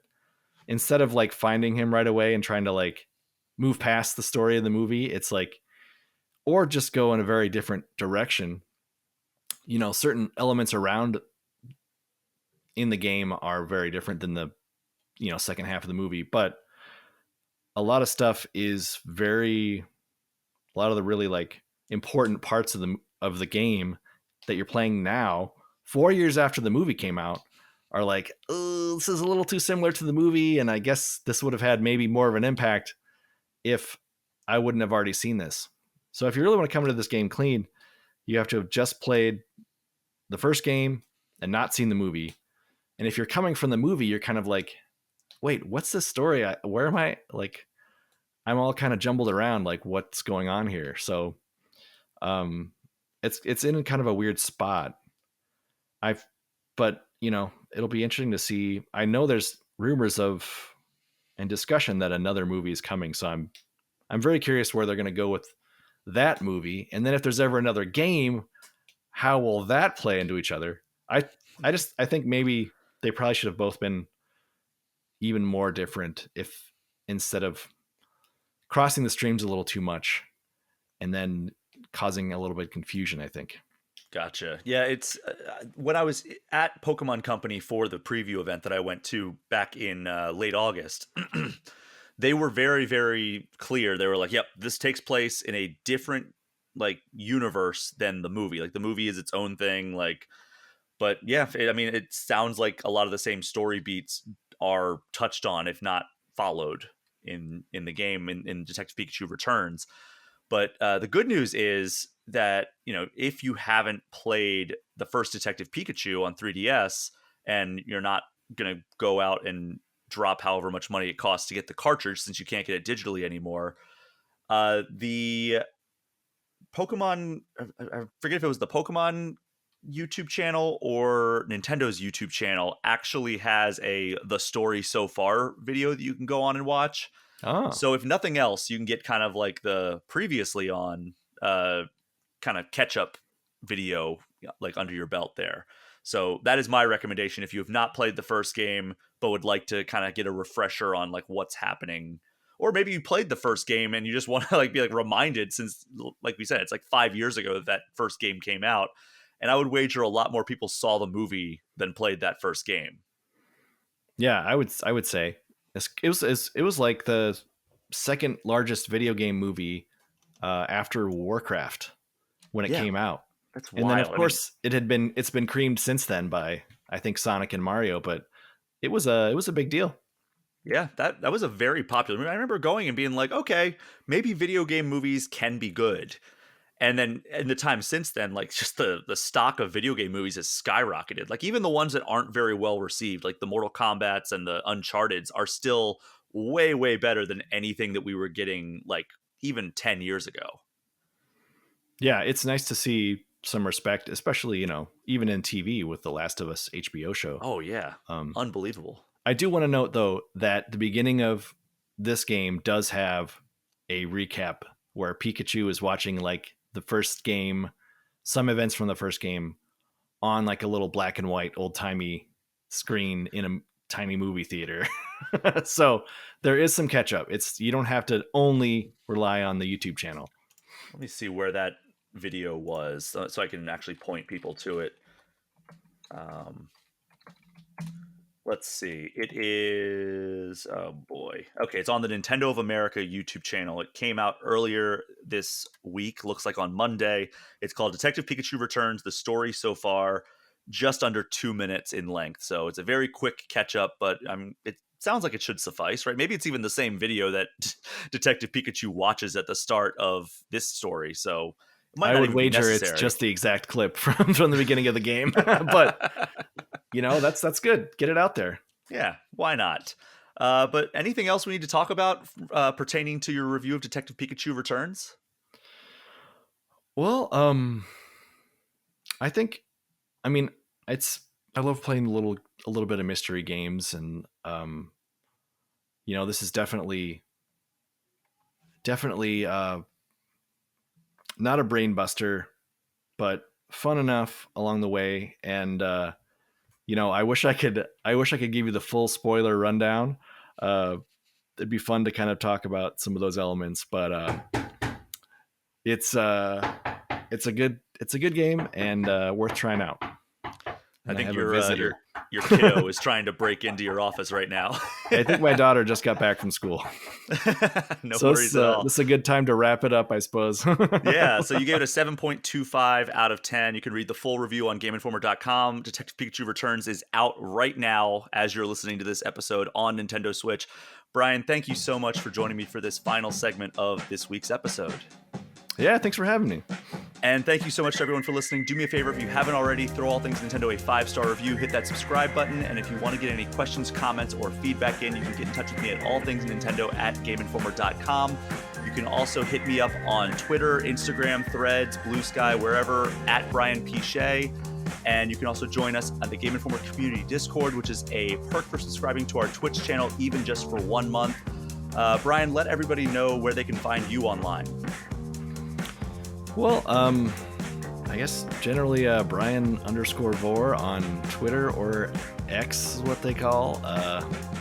instead of like finding him right away and trying to like move past the story of the movie, it's like, or just go in a very different direction. Certain elements around in the game are very different than the, second half of the movie, but a lot of stuff is a lot of the really like important parts of the game that you're playing now, 4 years after the movie came out, are like, oh, this is a little too similar to the movie. And I guess this would have had maybe more of an impact if I wouldn't have already seen this. So if you really want to come into this game clean, you have to have just played the first game and not seen the movie. And if you're coming from the movie, you're kind of like, wait, what's this story? Where am I? Like, I'm all kind of jumbled around, like what's going on here. So it's in kind of a weird spot. But it'll be interesting to see. I know there's rumors of and discussion that another movie is coming. So I'm very curious where they're going to go with that movie. And then if there's ever another game, how will that play into each other? I think maybe they probably should have both been even more different, if instead of crossing the streams a little too much and then causing a little bit of confusion, I think. Gotcha. Yeah, it's when I was at Pokemon Company for the preview event that I went to back in late August, they were very, very clear. They were like, yep, this takes place in a different like universe than the movie. Like the movie is its own thing. Like, but yeah, I mean, it sounds like a lot of the same story beats are touched on, if not followed, in the game in Detective Pikachu Returns. But the good news is that, you know, if you haven't played the first Detective Pikachu on 3DS and you're not going to go out and drop however much money it costs to get the cartridge, since you can't get it digitally anymore, the Pokemon, I forget if it was the Pokemon YouTube channel or Nintendo's YouTube channel, actually has the story so far video that you can go on and watch. Oh, So if nothing else, you can get kind of like the previously on kind of catch up video like under your belt there. So that is my recommendation if you have not played the first game but would like to kind of get a refresher on like what's happening. Or maybe you played the first game and you just want to like be like reminded, since like we said, it's like 5 years ago that first game came out. And I would wager a lot more people saw the movie than played that first game. yeah, I would say it was like the second largest video game movie after Warcraft when it came out. That's and wild. then of course it's been creamed since then by I think Sonic and Mario, but it was a big deal. Yeah, that was a very popular movie. I remember going and being like, okay, maybe video game movies can be good. And then in the time since then, like just the stock of video game movies has skyrocketed. Like even the ones that aren't very well received, like the Mortal Kombats and the Uncharted's, are still way, way better than anything that we were getting like even 10 years ago. Yeah, it's nice to see some respect, especially, you know, even in TV with the Last of Us HBO show. Oh yeah, unbelievable. I do want to note though that the beginning of this game does have a recap where Pikachu is watching like the first game, some events from the first game on like a little black and white old timey screen in a tiny movie theater. So there is some catch up. You don't have to only rely on the YouTube channel. Let me see where that video was so I can actually point people to it. Let's see. It is, oh boy. Okay, it's on the Nintendo of America YouTube channel. It came out earlier this week, looks like on Monday. It's called Detective Pikachu Returns, the story so far, just under 2 minutes in length. So it's a very quick catch up, but it sounds like it should suffice, right? Maybe it's even the same video that Detective Pikachu watches at the start of this story. So it might I not would even be wager it's necessary. just the exact clip from the beginning of the game. But you know, that's good. Get it out there. Yeah, why not? But anything else we need to talk about pertaining to your review of Detective Pikachu Returns? Well, I think, I mean, I love playing a little bit of mystery games, and you know, this is definitely not a brain buster, but fun enough along the way. And you know, I wish I could give you the full spoiler rundown. It'd be fun to kind of talk about some of those elements, but it's a good game and worth trying out. I think your your kiddo is trying to break into your office right now. I think my daughter just got back from school. No So worries at all. this is a good time to wrap it up, I suppose. Yeah, so you gave it a 7.25 out of 10. You can read the full review on GameInformer.com. Detective Pikachu Returns is out right now as you're listening to this episode on Nintendo Switch. Bryan, thank you so much for joining me for this final segment of this week's episode. Yeah, thanks for having me. And thank you so much to everyone for listening. Do me a favor, if you haven't already, throw All Things Nintendo a 5-star review, hit that subscribe button, and if you want to get any questions, comments, or feedback in, you can get in touch with me at allthingsnintendo@gameinformer.com. You can also hit me up on Twitter, Instagram, Threads, Blue Sky, wherever, at Bryan P. Shea. And you can also join us on the Game Informer Community Discord, which is a perk for subscribing to our Twitch channel, even just for 1 month. Bryan, let everybody know where they can find you online. Well, I guess generally Bryan_Vore on Twitter, or X is what they call.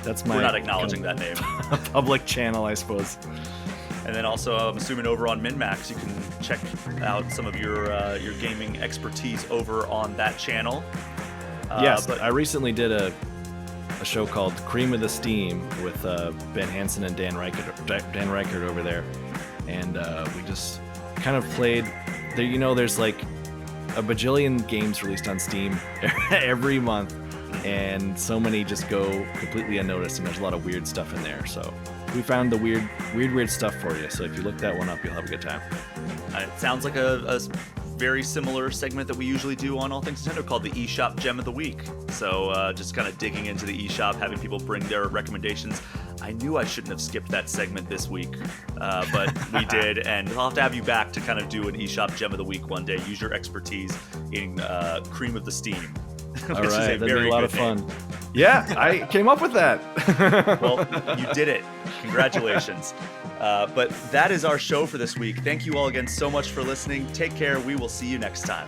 That's my. We're not acknowledging that name. Public channel, I suppose. And then also, I'm assuming over on MinnMax, you can check out some of your gaming expertise over on that channel. Yes, but I recently did a show called Cream of the Steam with Ben Hansen and Dan Reichert over there, and we just kind of played. There's like a bajillion games released on Steam every month, and so many just go completely unnoticed, and there's a lot of weird stuff in there. So we found the weird stuff for you. So if you look that one up, you'll have a good time. It sounds like a very similar segment that we usually do on All Things Nintendo called the eShop Gem of the Week. So just kind of digging into the eShop, having people bring their recommendations. I knew I shouldn't have skipped that segment this week, but we did, and I'll have to have you back to kind of do an eShop Gem of the Week one day. Use your expertise in Cream of the Steam. All right, that'd be a lot of fun. Yeah, I came up with that. Well, you did it. Congratulations. But that is our show for this week. Thank you all again so much for listening. Take care. We will see you next time.